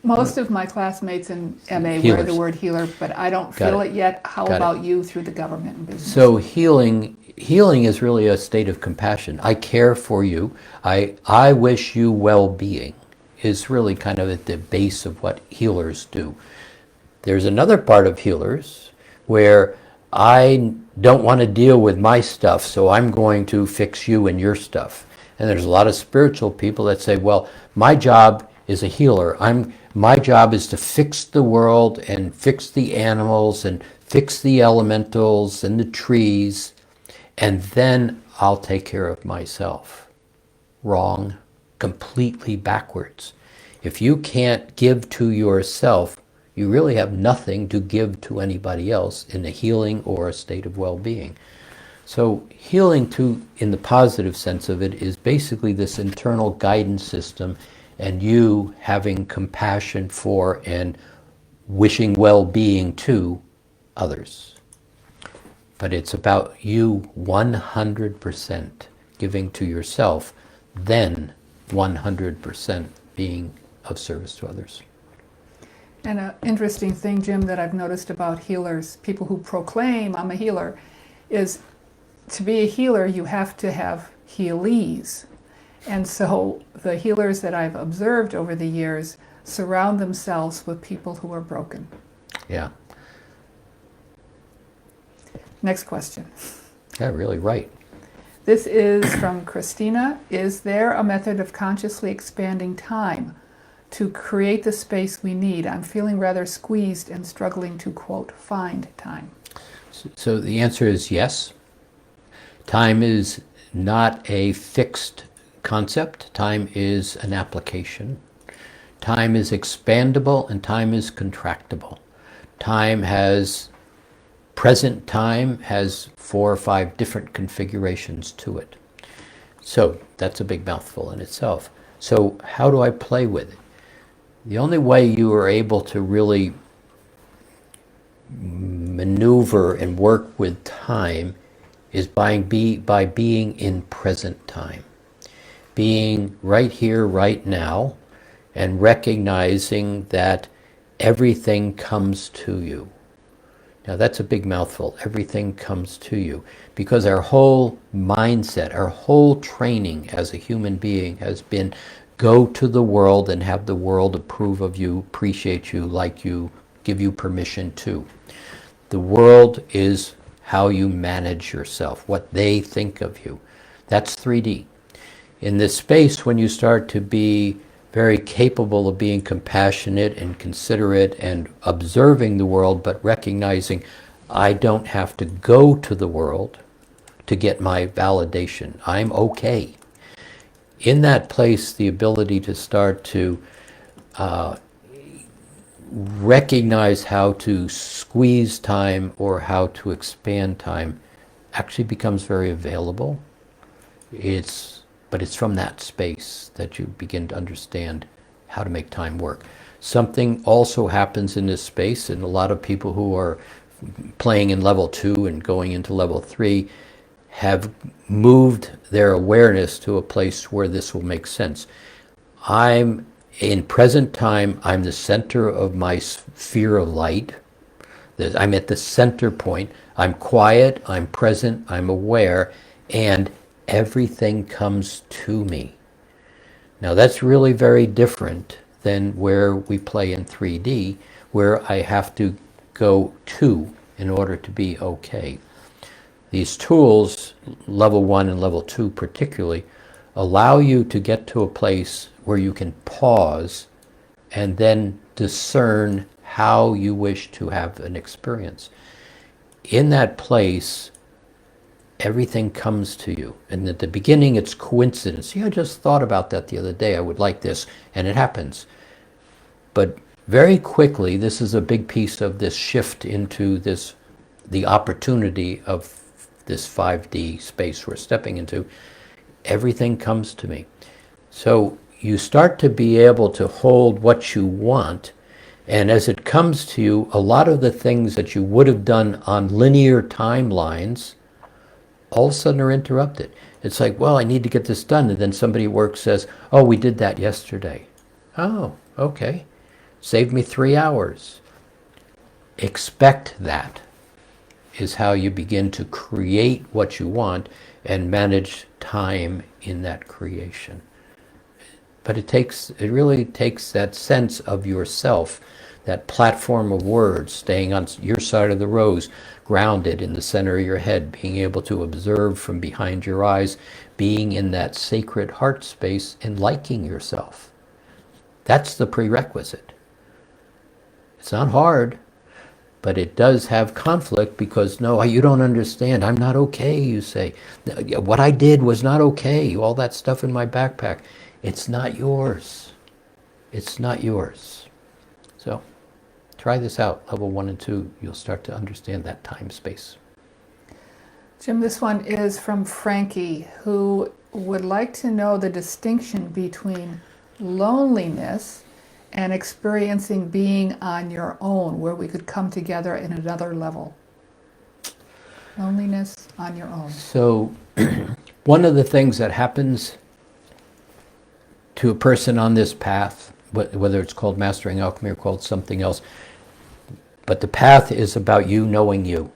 Most of my classmates in MA wear Healers. the word healer, but I don't feel it yet. How about you through the government and business? So healing is really a state of compassion. I care for you. I wish you well-being is really kind of at the base of what healers do. There's another part of healers where I don't want to deal with my stuff, so I'm going to fix you and your stuff. And there's a lot of spiritual people that say, well, my job is a healer. My job is to fix the world and fix the animals and fix the elementals and the trees, and then I'll take care of myself. Wrong. Completely backwards. If you can't give to yourself, You really have nothing to give to anybody else in a healing or a state of well-being. So healing, too, in the positive sense of it, is basically this internal guidance system and you having compassion for and wishing well-being to others. But it's about you 100% giving to yourself, then 100% being of service to others. And an interesting thing, Jim, that I've noticed about healers, people who proclaim I'm a healer, is to be a healer you have to have healees. And so the healers that I've observed over the years surround themselves with people who are broken. Yeah. Next question. Yeah, really right. This is from Christina. Is there a method of consciously expanding time to create the space we need? I'm feeling rather squeezed and struggling to, quote, find time. So the answer is yes. Time is not a fixed concept. Time is an application. Time is expandable and time is contractible. Present time has 4 or 5 different configurations to it. So that's a big mouthful in itself. So how do I play with it? The only way you are able to really maneuver and work with time is by being in present time. Being right here, right now, and recognizing that everything comes to you. Now that's a big mouthful. Everything comes to you. Because our whole mindset, our whole training as a human being has been go to the world and have the world approve of you, appreciate you, like you, give you permission to. The world is how you manage yourself, what they think of you. That's 3D. In this space, when you start to be very capable of being compassionate and considerate and observing the world, but recognizing I don't have to go to the world to get my validation. I'm okay. In that place, the ability to start to recognize how to squeeze time or how to expand time actually becomes very available. But it's from that space that you begin to understand how to make time work. Something also happens in this space, and a lot of people who are playing in level 2 and going into level 3 have moved their awareness to a place where this will make sense. I'm in present time, I'm the center of my sphere of light. I'm at the center point. I'm quiet, I'm present, I'm aware, and everything comes to me. Now that's really very different than where we play in 3D, where I have to go to in order to be okay. These tools, level 1 and level 2 particularly, allow you to get to a place where you can pause and then discern how you wish to have an experience. In that place, everything comes to you. And at the beginning, it's coincidence. Yeah, I just thought about that the other day. I would like this, and it happens. But very quickly, this is a big piece of this shift into the opportunity of this 5D space we're stepping into. Everything comes to me. So you start to be able to hold what you want, and as it comes to you, a lot of the things that you would have done on linear timelines all of a sudden are interrupted. It's like, well, I need to get this done. And then somebody at work says, oh, we did that yesterday. Oh, okay. Saved me 3 hours. Expect that is how you begin to create what you want and manage time in that creation. But it really takes that sense of yourself, that platform of words, staying on your side of the rows, grounded in the center of your head, being able to observe from behind your eyes, being in that sacred heart space and liking yourself. That's the prerequisite. It's not hard, but it does have conflict because, no, you don't understand. I'm not okay, you say. What I did was not okay. All that stuff in my backpack. It's not yours. It's not yours. So Try this out, level 1 and 2. You'll start to understand that time space. Jim, this one is from Frankie, who would like to know the distinction between loneliness and experiencing being on your own, where we could come together in another level. Loneliness on your own. So one of the things that happens to a person on this path, whether it's called Mastering Alchemy or called something else, but the path is about you knowing you.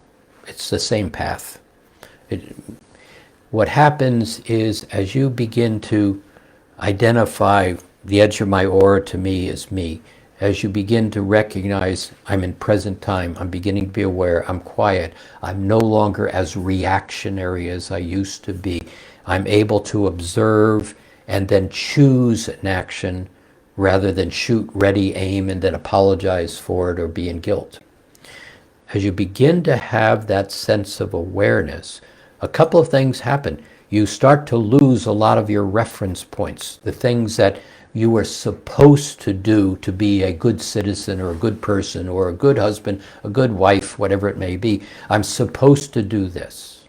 It's the same path. What happens is, as you begin to identify the edge of my aura to me is me, as you begin to recognize I'm in present time, I'm beginning to be aware, I'm quiet, I'm no longer as reactionary as I used to be. I'm able to observe and then choose an action rather than shoot, ready, aim, and then apologize for it or be in guilt. As you begin to have that sense of awareness, a couple of things happen. You start to lose a lot of your reference points, the things that you were supposed to do to be a good citizen or a good person or a good husband, a good wife, whatever it may be. I'm supposed to do this.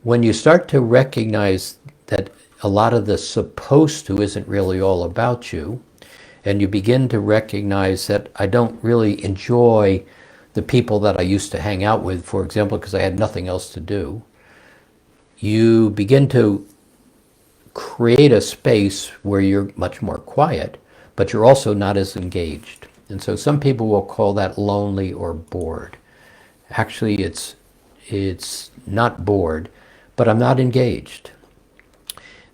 When you start to recognize that a lot of the supposed to isn't really all about you, and you begin to recognize that I don't really enjoy the people that I used to hang out with, for example, because I had nothing else to do, you begin to create a space where you're much more quiet, but you're also not as engaged. And so some people will call that lonely or bored. Actually, it's not bored, but I'm not engaged.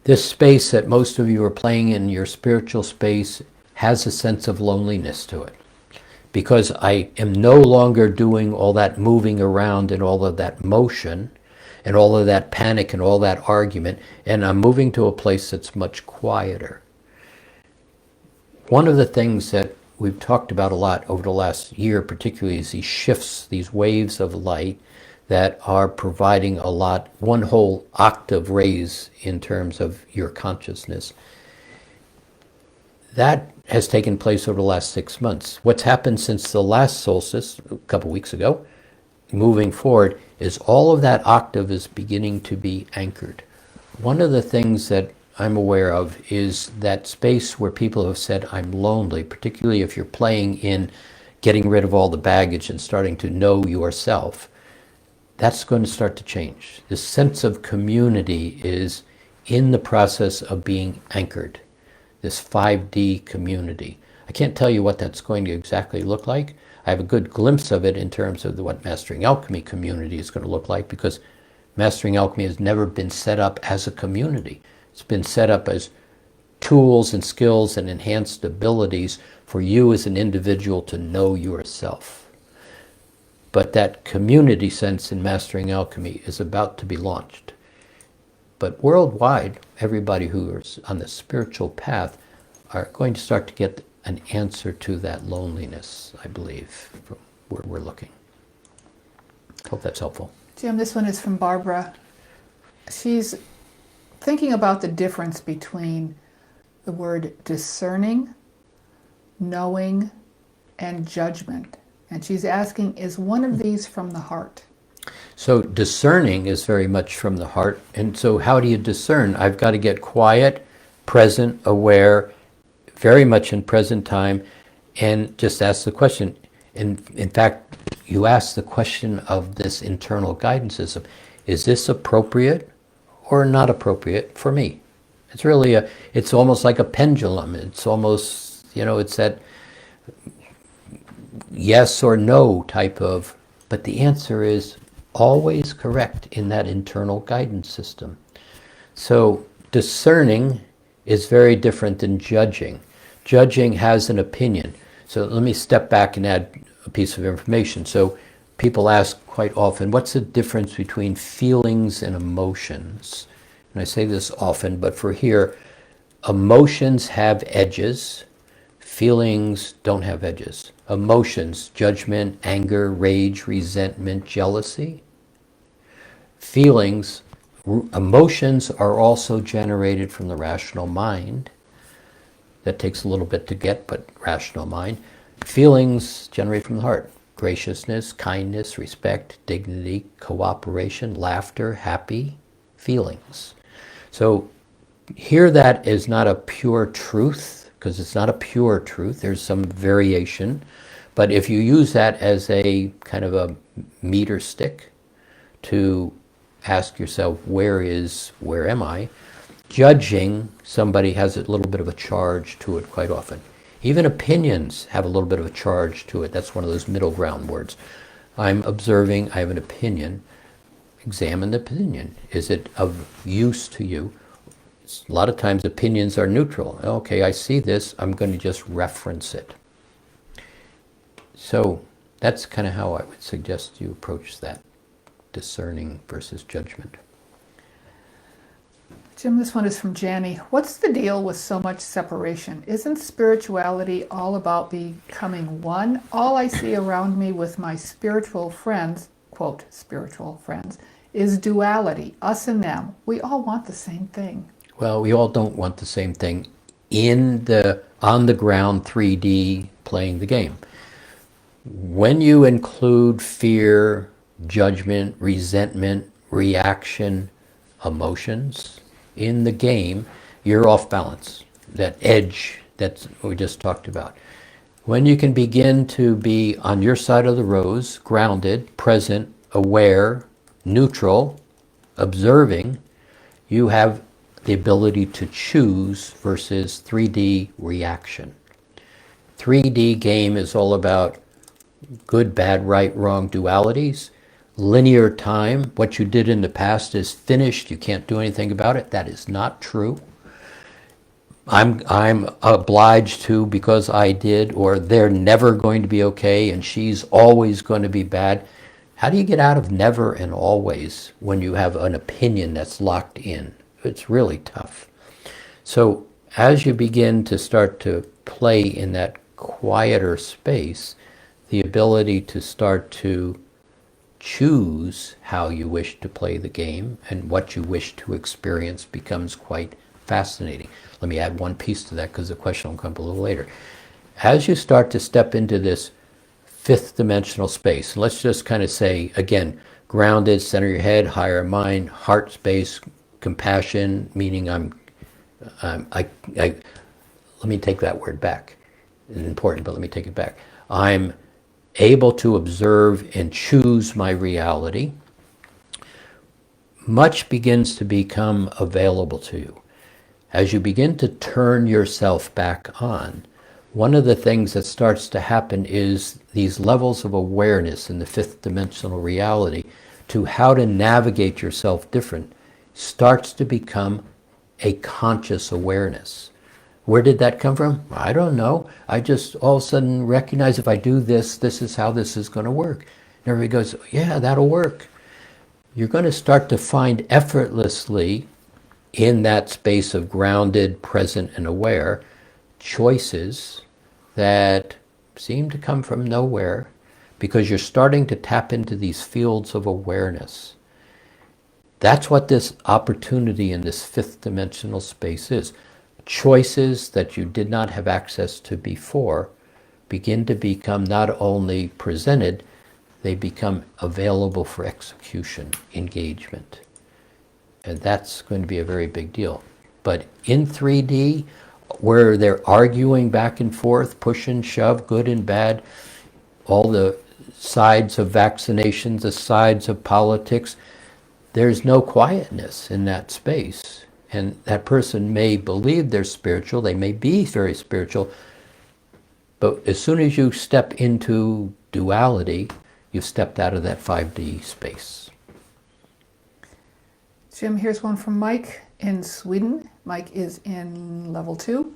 This space that most of you are playing in, your spiritual space, has a sense of loneliness to it. Because I am no longer doing all that moving around and all of that motion and all of that panic and all that argument, and I'm moving to a place that's much quieter. One of the things that we've talked about a lot over the last year particularly is these shifts, these waves of light that are providing a lot, one whole octave raise in terms of your consciousness. That has taken place over the last 6 months. What's happened since the last solstice, a couple weeks ago, moving forward, is all of that octave is beginning to be anchored. One of the things that I'm aware of is that space where people have said, I'm lonely, particularly if you're playing in getting rid of all the baggage and starting to know yourself. That's going to start to change. This sense of community is in the process of being anchored. This 5D community. I can't tell you what that's going to exactly look like. I have a good glimpse of it in terms of what Mastering Alchemy community is going to look like, because Mastering Alchemy has never been set up as a community. It's been set up as tools and skills and enhanced abilities for you as an individual to know yourself. But that community sense in Mastering Alchemy is about to be launched. But worldwide, everybody who is on the spiritual path are going to start to get an answer to that loneliness, I believe, from where we're looking. Hope that's helpful. Jim, this one is from Barbara. She's thinking about the difference between the word discerning, knowing, and judgment. And she's asking, is one of these from the heart? So discerning is very much from the heart. And so how do you discern? I've got to get quiet, present, aware, very much in present time, and just ask the question. In fact, you ask the question of this internal guidance system. Is this appropriate or not appropriate for me? It's really it's almost like a pendulum. It's almost, it's that yes or no type of, but the answer is always correct in that internal guidance system. So discerning is very different than judging. Judging has an opinion. So let me step back and add a piece of information. So people ask quite often, what's the difference between feelings and emotions? And I say this often, but for here, emotions have edges. Feelings don't have edges. Emotions, judgment, anger, rage, resentment, jealousy. Feelings, emotions are also generated from the rational mind. That takes a little bit to get, but rational mind. Feelings generate from the heart. Graciousness, kindness, respect, dignity, cooperation, laughter, happy feelings. So here that is not a pure truth, because it's not a pure truth. There's some variation. But if you use that as a kind of a meter stick to ask yourself, where am I? Judging somebody has a little bit of a charge to it quite often. Even opinions have a little bit of a charge to it. That's one of those middle ground words. I'm observing, I have an opinion. Examine the opinion. Is it of use to you? A lot of times opinions are neutral. Okay, I see this, I'm going to just reference it. So that's kind of how I would suggest you approach that, discerning versus judgment. Jim, this one is from Janny. What's the deal with so much separation? Isn't spirituality all about becoming one? All I see around me with my spiritual friends, quote, spiritual friends, is duality, us and them. We all want the same thing. Well, we all don't want the same thing on the ground 3D playing the game. When you include fear, judgment, resentment, reaction, emotions in the game, you're off balance. That edge that we just talked about. When you can begin to be on your side of the rose, grounded, present, aware, neutral, observing, you have the ability to choose versus 3D reaction. 3D game is all about good, bad, right, wrong dualities. Linear time, what you did in the past is finished, you can't do anything about it. That is not true. I'm obliged to because I did, or they're never going to be okay and she's always going to be bad. How do you get out of never and always when you have an opinion that's locked in? It's really tough. So as you begin to start to play in that quieter space, the ability to start to choose how you wish to play the game and what you wish to experience becomes quite fascinating. Let me add one piece to that because the question will come up a little later. As you start to step into this fifth dimensional space, and let's just kind of say, again, grounded, center your head, higher mind, heart space, compassion, meaning let me take that word back. It's important, but let me take it back. I'm able to observe and choose my reality. Much begins to become available to you. As you begin to turn yourself back on, one of the things that starts to happen is these levels of awareness in the fifth dimensional reality to how to navigate yourself different starts to become a conscious awareness. Where did that come from? I don't know. I just all of a sudden recognize if I do this, this is how this is going to work. And everybody goes, yeah, that'll work. You're going to start to find effortlessly in that space of grounded, present, and aware choices that seem to come from nowhere because you're starting to tap into these fields of awareness. That's what this opportunity in this fifth dimensional space is. Choices that you did not have access to before begin to become not only presented, they become available for execution, engagement. And that's going to be a very big deal. But in 3D, where they're arguing back and forth, push and shove, good and bad, all the sides of vaccinations, the sides of politics, there's no quietness in that space. And that person may believe they're spiritual, they may be very spiritual, but as soon as you step into duality, you've stepped out of that 5D space. Jim, here's one from Mike in Sweden. Mike is in level 2.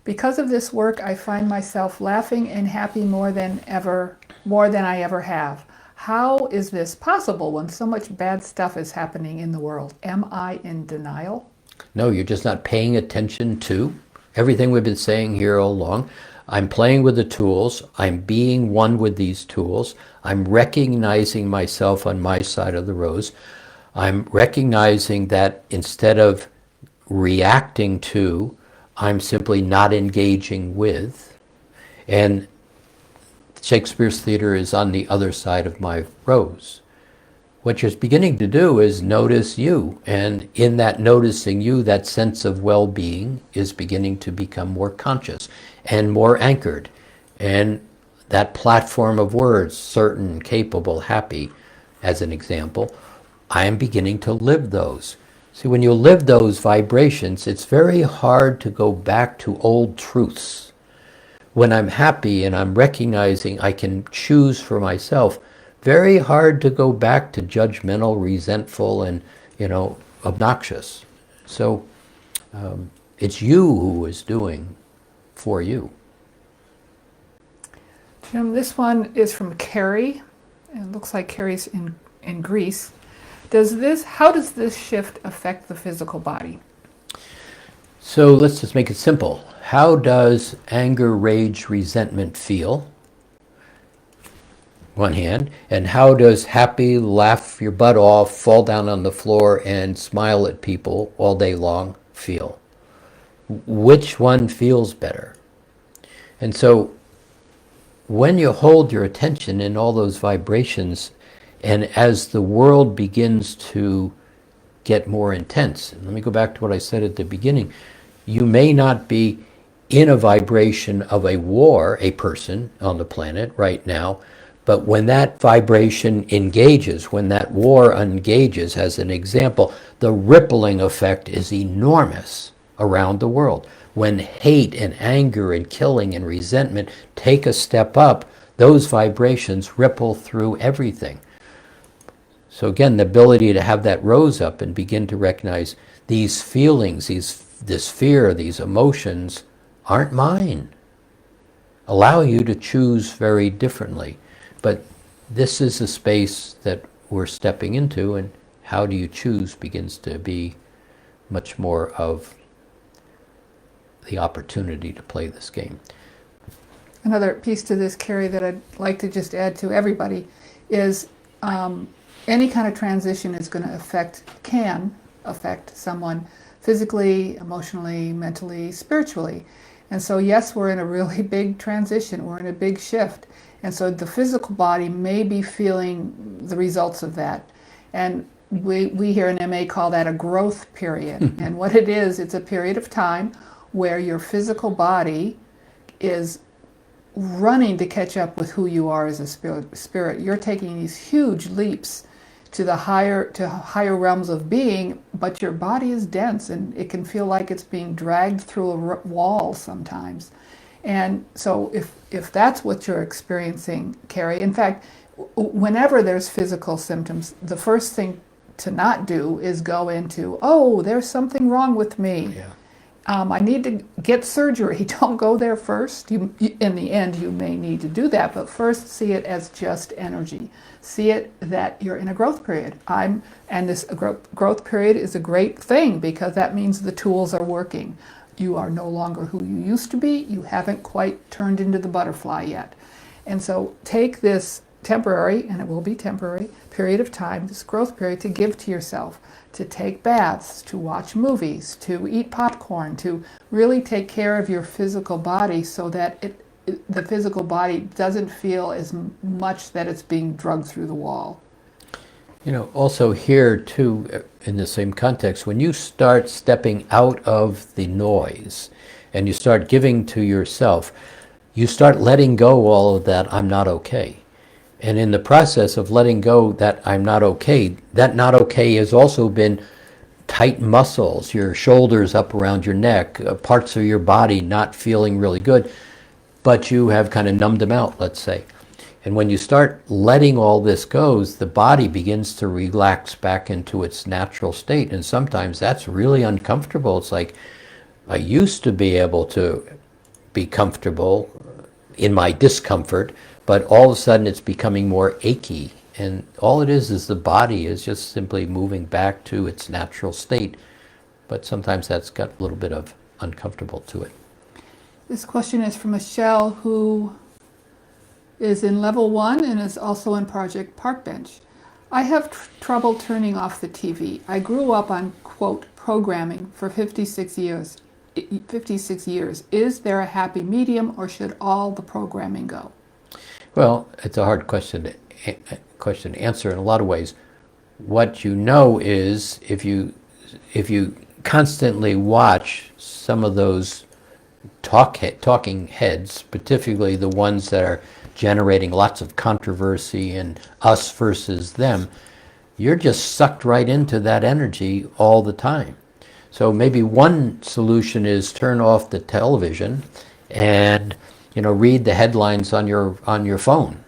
Because of this work, I find myself laughing and happy more than I ever have. How is this possible when so much bad stuff is happening in the world? Am I in denial? No, you're just not paying attention to everything we've been saying here all along. I'm playing with the tools. I'm being one with these tools. I'm recognizing myself on my side of the rose. I'm recognizing that instead of reacting to, I'm simply not engaging with. And Shakespeare's theater is on the other side of my rose. What you're beginning to do is notice you, and in that noticing you, that sense of well-being is beginning to become more conscious and more anchored. And that platform of words, certain, capable, happy, as an example, I am beginning to live those. See, when you live those vibrations, it's very hard to go back to old truths. When I'm happy and I'm recognizing I can choose for myself, very hard to go back to judgmental, resentful, and, obnoxious. So it's you who is doing for you. Jim, this one is from Carrie. It looks like Carrie's in Greece. How does this shift affect the physical body? So let's just make it simple. How does anger, rage, resentment feel? One hand. And how does happy, laugh your butt off, fall down on the floor and smile at people all day long feel? Which one feels better? And so when you hold your attention in all those vibrations, and as the world begins to get more intense, and let me go back to what I said at the beginning, you may not be in a vibration of a war, a person on the planet right now, but when that vibration engages, when that war engages, as an example, the rippling effect is enormous around the world. When hate and anger and killing and resentment take a step up, those vibrations ripple through everything. So again, the ability to have that rose up and begin to recognize these feelings, this fear, these emotions aren't mine. Allow you to choose very differently. But this is a space that we're stepping into, and how do you choose begins to be much more of the opportunity to play this game. Another piece to this, Carrie, that I'd like to just add to everybody is any kind of transition is going to can affect someone physically, emotionally, mentally, spiritually. And so yes, we're in a really big transition, we're in a big shift. And so the physical body may be feeling the results of that. And we here in MA call that a growth period. And what it is, it's a period of time where your physical body is running to catch up with who you are as a spirit. You're taking these huge leaps to higher realms of being, but your body is dense and it can feel like it's being dragged through a wall sometimes. And so if that's what you're experiencing, Carrie, in fact, whenever there's physical symptoms, the first thing to not do is go into, oh, there's something wrong with me. Yeah. I need to get surgery. Don't go there first. In the end, you may need to do that, but first see it as just energy. See it that you're in a growth period. And this growth period is a great thing because that means the tools are working. You are no longer who you used to be. You haven't quite turned into the butterfly yet. And so take this temporary, and it will be temporary, period of time, this growth period, to give to yourself, to take baths, to watch movies, to eat popcorn, to really take care of your physical body so that the physical body doesn't feel as much that it's being drugged through the wall. Also here too, in the same context, when you start stepping out of the noise and you start giving to yourself, you start letting go all of that I'm not okay. And in the process of letting go that I'm not okay, that not okay has also been tight muscles, your shoulders up around your neck, parts of your body not feeling really good, but you have kind of numbed them out, let's say. And when you start letting all this go, the body begins to relax back into its natural state. And sometimes that's really uncomfortable. It's like, I used to be able to be comfortable in my discomfort, but all of a sudden it's becoming more achy. And all it is the body is just simply moving back to its natural state. But sometimes that's got a little bit of uncomfortable to it. This question is from Michelle, who is in level 1 and is also in Project Parkbench. I have trouble turning off the TV. I grew up on, quote, programming for 56 years. Is there a happy medium, or should all the programming go? Well, it's a hard question to answer in a lot of ways. What you know is if you constantly watch some of those talking heads, particularly the ones that are generating lots of controversy and us versus them, you're just sucked right into that energy all the time. So maybe one solution is turn off the television and read the headlines on your phone.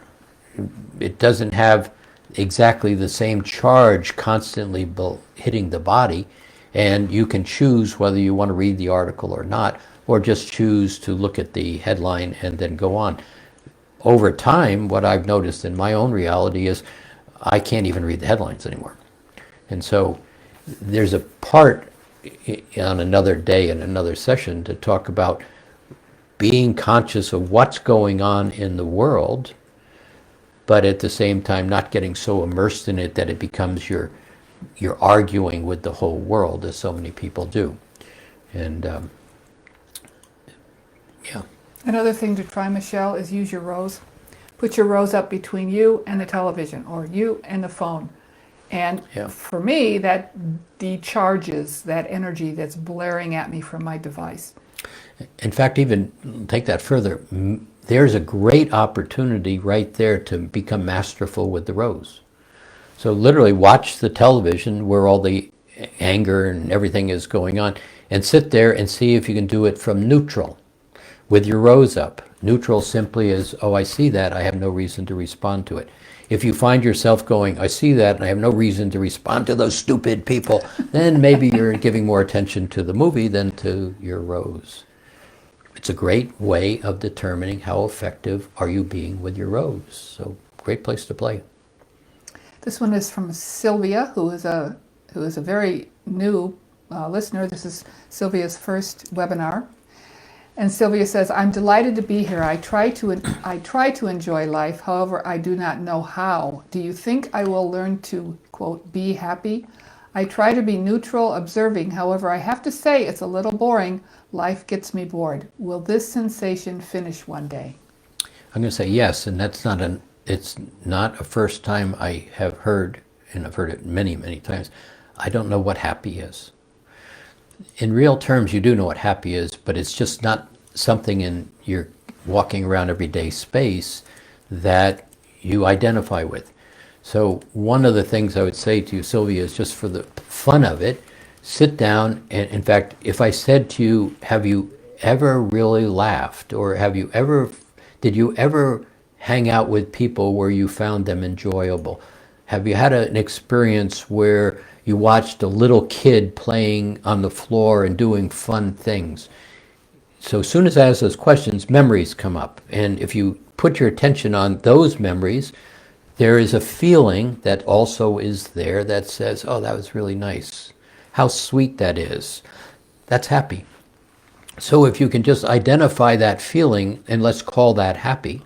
It doesn't have exactly the same charge constantly hitting the body, and you can choose whether you want to read the article or not, or just choose to look at the headline and then go on. Over time, what I've noticed in my own reality is I can't even read the headlines anymore. And so there's a part on another day in another session to talk about being conscious of what's going on in the world, but at the same time not getting so immersed in it that it becomes you're arguing with the whole world, as so many people do. And yeah. Another thing to try, Michelle, is use your rows. Put your rows up between you and the television, or you and the phone. And Yeah. for me, that decharges that energy that's blaring at me from my device. In fact, even take that further, there's a great opportunity right there to become masterful with the rows. So literally watch the television where all the anger and everything is going on, and sit there and see if you can do it from neutral with your rows up. Neutral simply is, oh, I see that, I have no reason to respond to it. If you find yourself going, I see that and I have no reason to respond to those stupid people, then maybe you're giving more attention to the movie than to your rows. It's a great way of determining how effective are you being with your rows. So great place to play. This one is from Sylvia, who is a very new listener. This is Sylvia's first webinar. And Sylvia says, I'm delighted to be here. I try to enjoy life. However, I do not know how. Do you think I will learn to, quote, be happy? I try to be neutral, observing. However, I have to say it's a little boring. Life gets me bored. Will this sensation finish one day? I'm going to say yes, and it's not a first time I have heard, and I've heard it many, many times. I don't know what happy is. In real terms, you do know what happy is, but it's just not something in your walking around everyday space that you identify with. So one of the things I would say to you, Sylvia, is just for the fun of it, sit down, and in fact, if I said to you, have you ever really laughed, or did you ever hang out with people where you found them enjoyable? Have you had an experience where you watched a little kid playing on the floor and doing fun things? So as soon as I ask those questions, memories come up. And if you put your attention on those memories, there is a feeling that also is there that says, oh, that was really nice. How sweet that is. That's happy. So if you can just identify that feeling, and let's call that happy.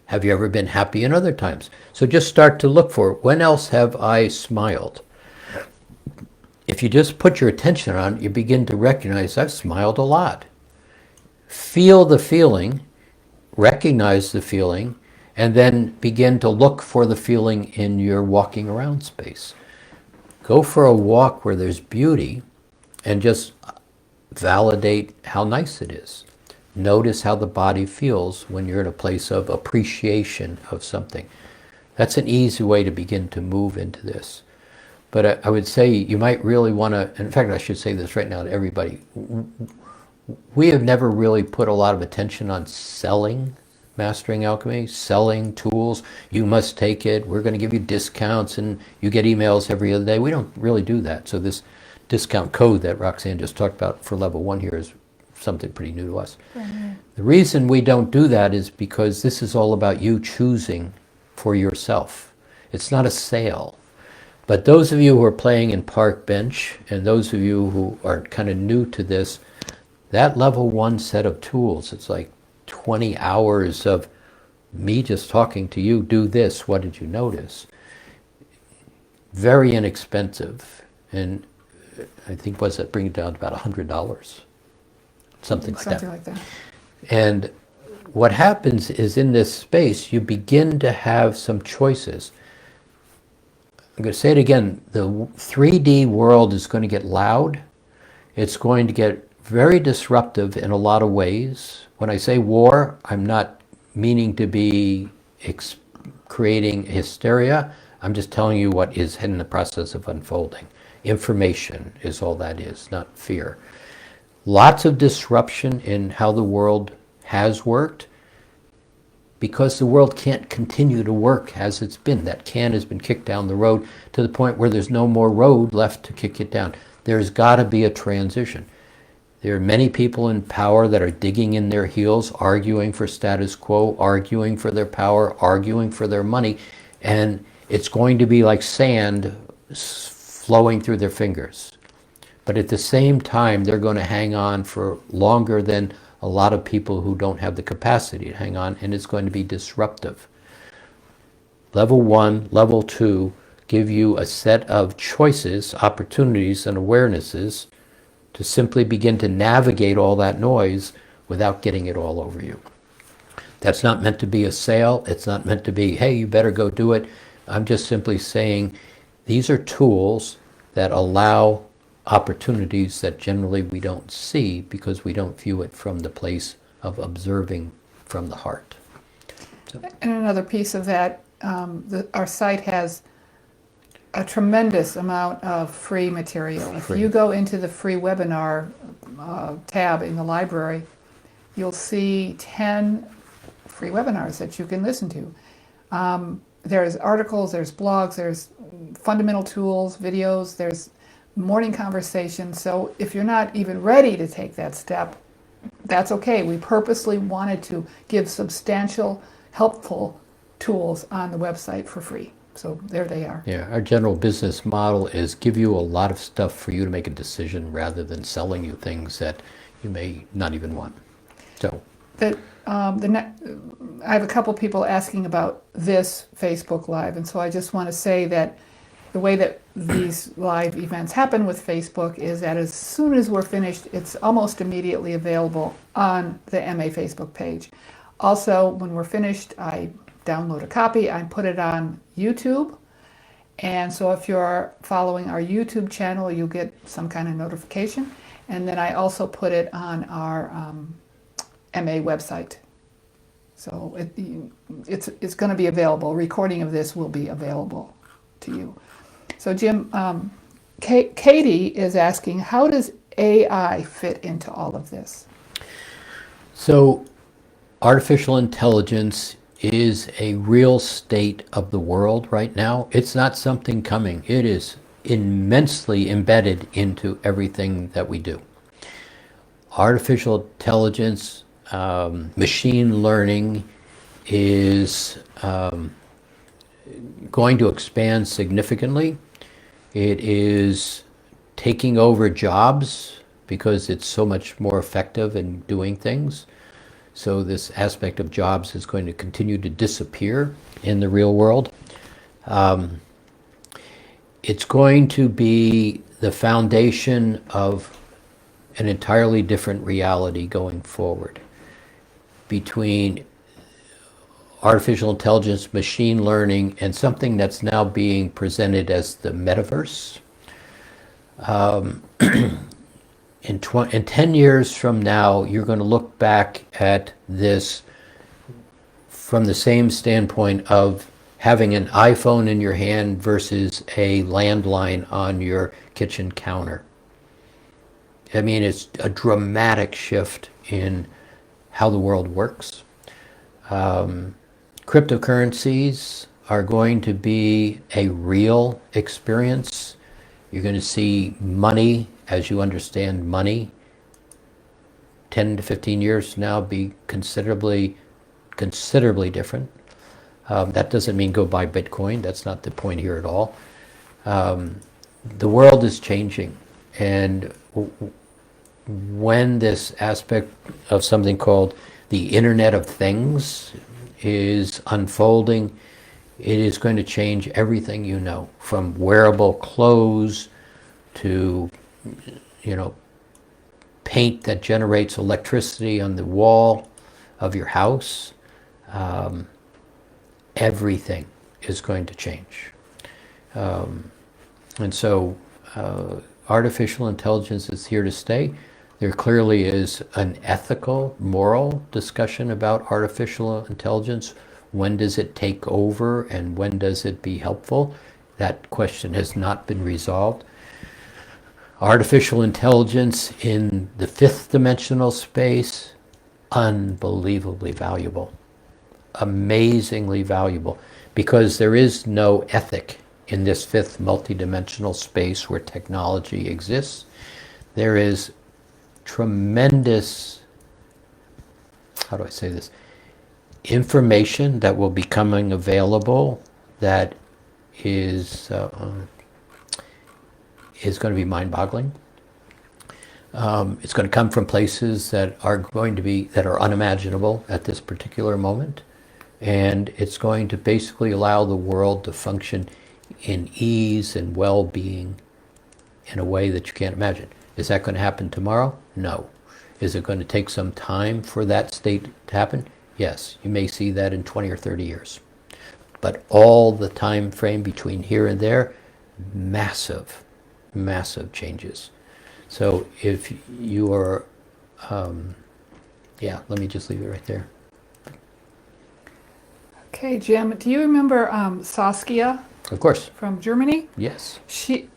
Have you ever been happy in other times? So just start to look for, when else have I smiled? If you just put your attention on it, you begin to recognize, I've smiled a lot. Feel the feeling, recognize the feeling, and then begin to look for the feeling in your walking around space. Go for a walk where there's beauty and just validate how nice it is. Notice how the body feels when you're in a place of appreciation of something. That's an easy way to begin to move into this. But I would say you might really want to, in fact, I should say this right now to everybody. We have never really put a lot of attention on selling Mastering Alchemy, selling tools. You must take it. We're going to give you discounts, and you get emails every other day. We don't really do that. So this discount code that Roxanne just talked about for level 1 here is something pretty new to us. Right. The reason we don't do that is because this is all about you choosing for yourself. It's not a sale. But those of you who are playing in park bench, and those of you who are kind of new to this, that level 1 set of tools, it's like 20 hours of me just talking to you, do this, what did you notice? Very inexpensive. And I think, was it bring it down to about $100? Something like that. Like that. And what happens is in this space, you begin to have some choices. I'm going to say it again. The 3D world is going to get loud. It's going to get very disruptive in a lot of ways. When I say war, I'm not meaning to be creating hysteria. I'm just telling you what is in the process of unfolding. Information is all that is, not fear. Lots of disruption in how the world has worked, because the world can't continue to work as it's been. That can has been kicked down the road to the point where there's no more road left to kick it down. There's got to be a transition. There are many people in power that are digging in their heels, arguing for status quo, arguing for their power, arguing for their money, and it's going to be like sand flowing through their fingers. But at the same time, they're going to hang on for longer than a lot of people who don't have the capacity to hang on, and it's going to be disruptive. Level 1, level 2 give you a set of choices, opportunities, and awarenesses to simply begin to navigate all that noise without getting it all over you. That's not meant to be a sale. It's not meant to be, hey, you better go do it. I'm just simply saying these are tools that allow opportunities that generally we don't see because we don't view it from the place of observing from the heart. So. And another piece of that, our site has a tremendous amount of free material. If you go into the free webinar tab in the library, you'll see 10 free webinars that you can listen to. There's articles, there's blogs, there's fundamental tools, videos, there's morning conversations. So if you're not even ready to take that step, that's okay. We purposely wanted to give substantial, helpful tools on the website for free. So there they are. Yeah, our general business model is give you a lot of stuff for you to make a decision rather than selling you things that you may not even want. So I have a couple people asking about this Facebook Live, and so I just want to say that the way that these live events happen with Facebook is that as soon as we're finished, it's almost immediately available on the MA Facebook page. Also, when we're finished, I download a copy, I put it on YouTube, and so if you're following our YouTube channel, you'll get some kind of notification, and then I also put it on our MA website. So it's going to be available. A recording of this will be available to you. So Jim, Katie is asking, how does AI fit into all of this? So artificial intelligence is a real state of the world right now. It's not something coming. It is immensely embedded into everything that we do. Artificial intelligence, machine learning is going to expand significantly. It is taking over jobs because it's so much more effective in doing things. So this aspect of jobs is going to continue to disappear in the real world. It's going to be the foundation of an entirely different reality going forward between artificial intelligence, machine learning, and something that's now being presented as the metaverse. In 10 years from now, you're going to look back at this from the same standpoint of having an iPhone in your hand versus a landline on your kitchen counter. I mean, it's a dramatic shift in how the world works. Cryptocurrencies are going to be a real experience. You're going to see money, as you understand money, 10 to 15 years from now be considerably different. That doesn't mean go buy Bitcoin. That's not the point here at all. The world is changing, and when this aspect of something called the Internet of Things is unfolding, it is going to change everything you know, from wearable clothes to, paint that generates electricity on the wall, of your house, everything is going to change. And so artificial intelligence is here to stay. There clearly is an ethical, moral discussion about artificial intelligence. When does it take over and when does it be helpful? That question has not been resolved. Artificial intelligence in the fifth dimensional space, unbelievably valuable, amazingly valuable, because there is no ethic in this fifth multidimensional space where technology exists. There is tremendous, how do I say this, information that will be coming available that is going to be mind-boggling. It's going to come from places that are unimaginable at this particular moment, and it's going to basically allow the world to function in ease and well-being in a way that you can't imagine. Is that going to happen tomorrow? No. Is it going to take some time for that state to happen? Yes. You may see that in 20 or 30 years. But all the time frame between here and there, massive, massive changes. So if you are, let me just leave it right there. Okay, Jim, do you remember Saskia? Of course. From Germany? Yes.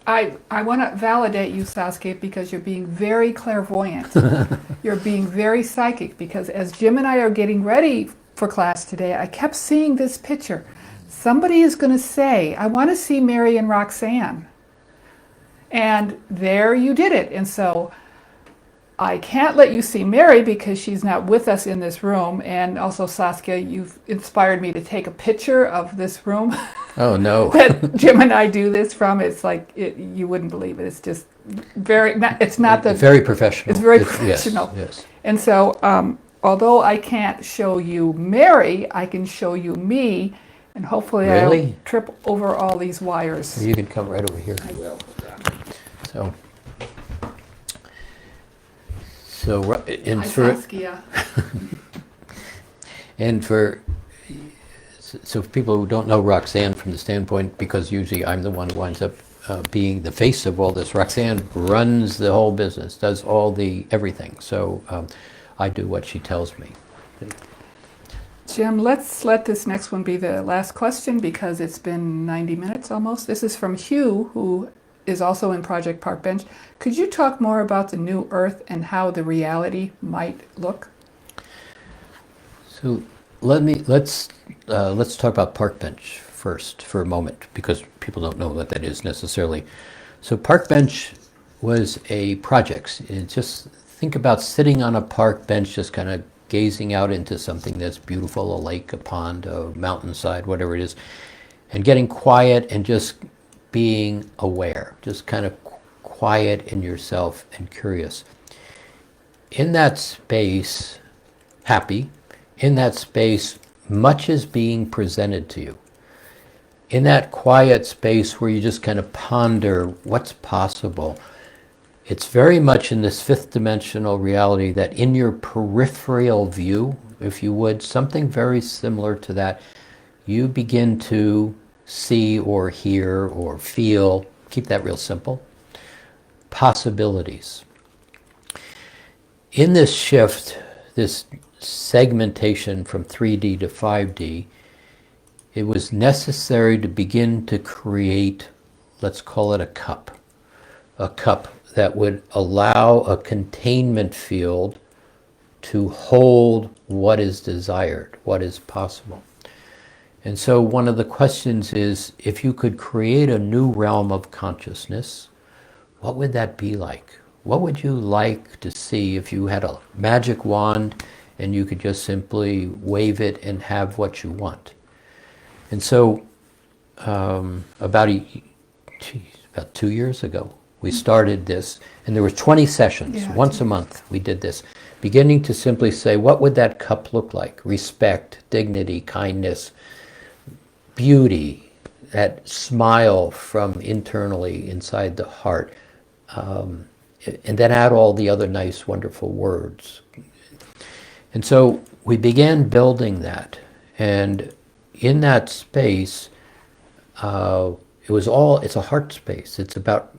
I want to validate you, Saskia, because you're being very clairvoyant. You're being very psychic, because as Jim and I are getting ready for class today, I kept seeing this picture. Somebody is going to say, I want to see Mary and Roxanne. And there you did it. And so I can't let you see Mary because she's not with us in this room. And also, Saskia, you've inspired me to take a picture of this room. Oh, no. That Jim and I do this from. It's like, you wouldn't believe it. It's just very, it's not the... Very professional. It's very professional. Yes. And so, although I can't show you Mary, I can show you me. And hopefully I'll trip over all these wires. You can come right over here. I will. Saskia. So for people who don't know Roxanne from the standpoint, because usually I'm the one who winds up being the face of all this, Roxanne runs the whole business, does all the everything. So I do what she tells me. Jim, let's let this next one be the last question because it's been 90 minutes almost. This is from Hugh, who is also in Project Park Bench. Could you talk more about the new Earth and how the reality might look? So let's talk about Park Bench first for a moment, because people don't know what that is necessarily. So Park Bench was a project. Just think about sitting on a park bench, just kind of gazing out into something that's beautiful, a lake, a pond, a mountainside, whatever it is, and getting quiet and just being aware, just kind of quiet in yourself and curious. In that space, happy, in that space, much is being presented to you. In that quiet space where you just kind of ponder what's possible, it's very much in this fifth dimensional reality that in your peripheral view, if you would, something very similar to that, you begin to see or hear or feel, keep that real simple, possibilities. In this shift, this segmentation from 3D to 5D, it was necessary to begin to create, let's call it a cup that would allow a containment field to hold what is desired, what is possible. And so one of the questions is, if you could create a new realm of consciousness, what would that be like? What would you like to see if you had a magic wand and you could just simply wave it and have what you want? And so about 2 years ago, we started this, and there were 20 sessions. Once a month we did this, beginning to simply say, what would that cup look like? Respect, dignity, kindness, beauty, that smile from internally inside the heart, and then add all the other nice, wonderful words. And so we began building that. And in that space, it's a heart space. It's about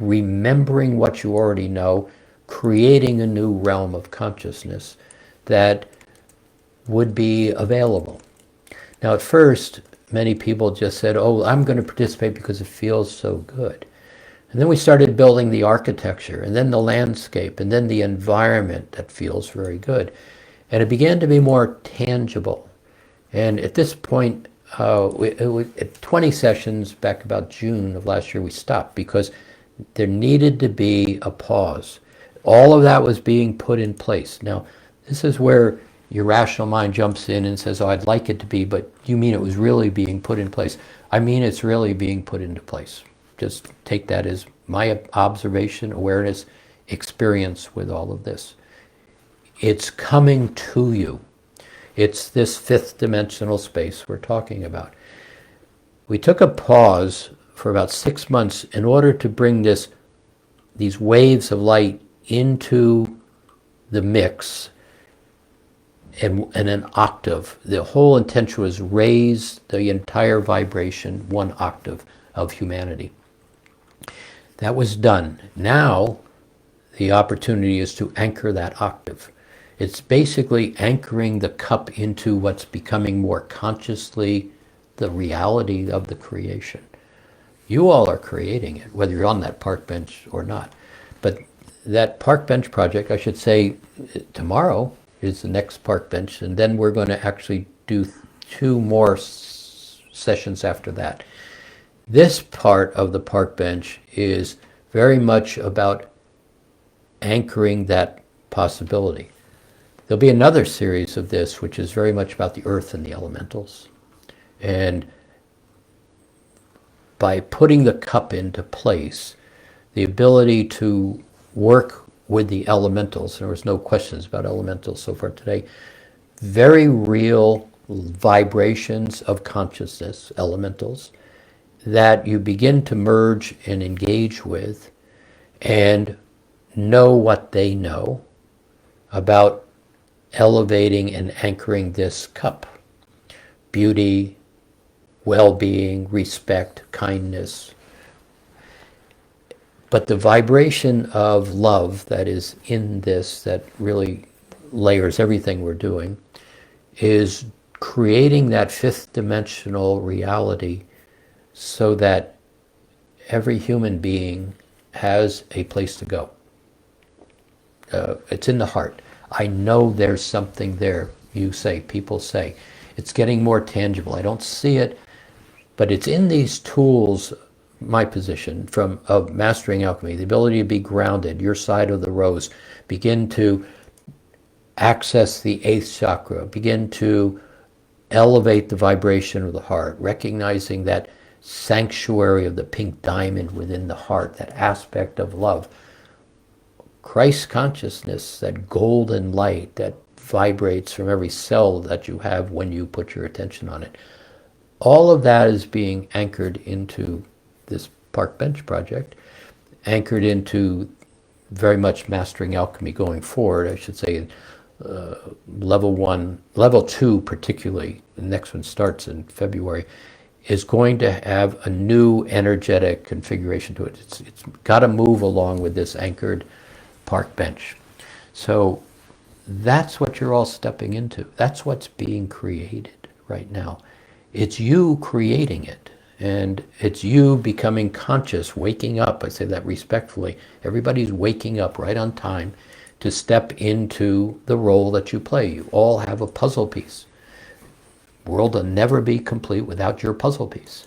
remembering what you already know, creating a new realm of consciousness that would be available. Now, at first, many people just said, oh, I'm going to participate because it feels so good. And then we started building the architecture, and then the landscape, and then the environment that feels very good. And it began to be more tangible. And at this point, at 20 sessions back about June of last year, we stopped because there needed to be a pause. All of that was being put in place. Now, this is where your rational mind jumps in and says, oh, I'd like it to be, but you mean it was really being put in place? I mean it's really being put into place. Just take that as my observation, awareness, experience with all of this. It's coming to you. It's this fifth dimensional space we're talking about. We took a pause for about 6 months in order to bring these waves of light into the mix and an octave. The whole intention was raise the entire vibration 1 octave of humanity. That was done. Now the opportunity is to anchor that octave. It's basically anchoring the cup into what's becoming more consciously the reality of the creation. You all are creating it, whether you're on that park bench or not. But that park bench project, I should say, tomorrow is the next park bench, and then we're going to actually do 2 more sessions after that. This part of the park bench is very much about anchoring that possibility. There'll be another series of this, which is very much about the earth and the elementals. And by putting the cup into place, the ability to work with the elementals, there was no questions about elementals so far today, very real vibrations of consciousness, elementals, that you begin to merge and engage with and know what they know about elevating and anchoring this cup. Beauty, well-being, respect, kindness. But the vibration of love that is in this, that really layers everything we're doing, is creating that fifth dimensional reality so that every human being has a place to go. It's in the heart. I know there's something there, you say, people say. It's getting more tangible. I don't see it, but it's in these tools, my position, of Mastering Alchemy, the ability to be grounded, your side of the rose, begin to access the 8th chakra, begin to elevate the vibration of the heart, recognizing that sanctuary of the pink diamond within the heart, that aspect of love. Christ consciousness, that golden light that vibrates from every cell that you have when you put your attention on it. All of that is being anchored into this park bench project, anchored into very much Mastering Alchemy going forward, I should say, level 1, level 2 particularly, the next one starts in February, is going to have a new energetic configuration to it. It's got to move along with this anchored park bench. So that's what you're all stepping into. That's what's being created right now. It's you creating it. And it's you becoming conscious, waking up. I say that respectfully. Everybody's waking up right on time to step into the role that you play. You all have a puzzle piece. The world will never be complete without your puzzle piece.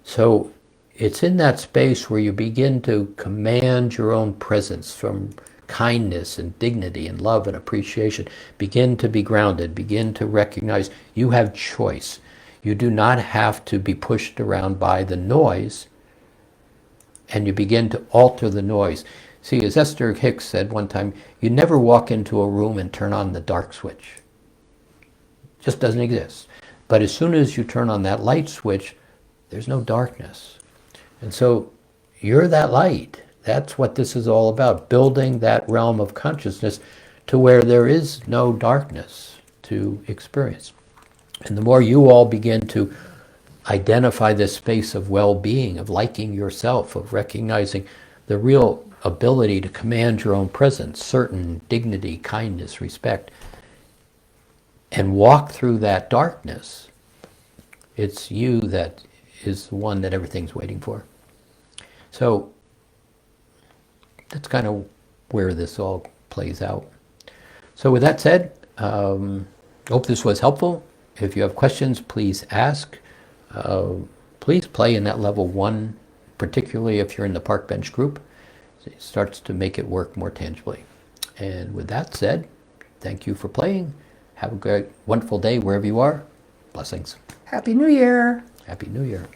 So it's in that space where you begin to command your own presence from kindness and dignity and love and appreciation. Begin to be grounded. Begin to recognize you have choice. You do not have to be pushed around by the noise, and you begin to alter the noise. See, as Esther Hicks said one time, you never walk into a room and turn on the dark switch. It just doesn't exist. But as soon as you turn on that light switch, there's no darkness. And so you're that light. That's what this is all about, building that realm of consciousness to where there is no darkness. to experience. And the more you all begin to identify this space of well-being, of liking yourself, of recognizing the real ability to command your own presence, certain dignity, kindness, respect, and walk through that darkness, it's you that is the one that everything's waiting for. So that's kind of where this all plays out. So with that said, hope this was helpful. If you have questions, please ask. Please play in that level 1, particularly if you're in the park bench group. It starts to make it work more tangibly. And with that said, thank you for playing. Have a great, wonderful day wherever you are. Blessings. Happy New Year. Happy New Year.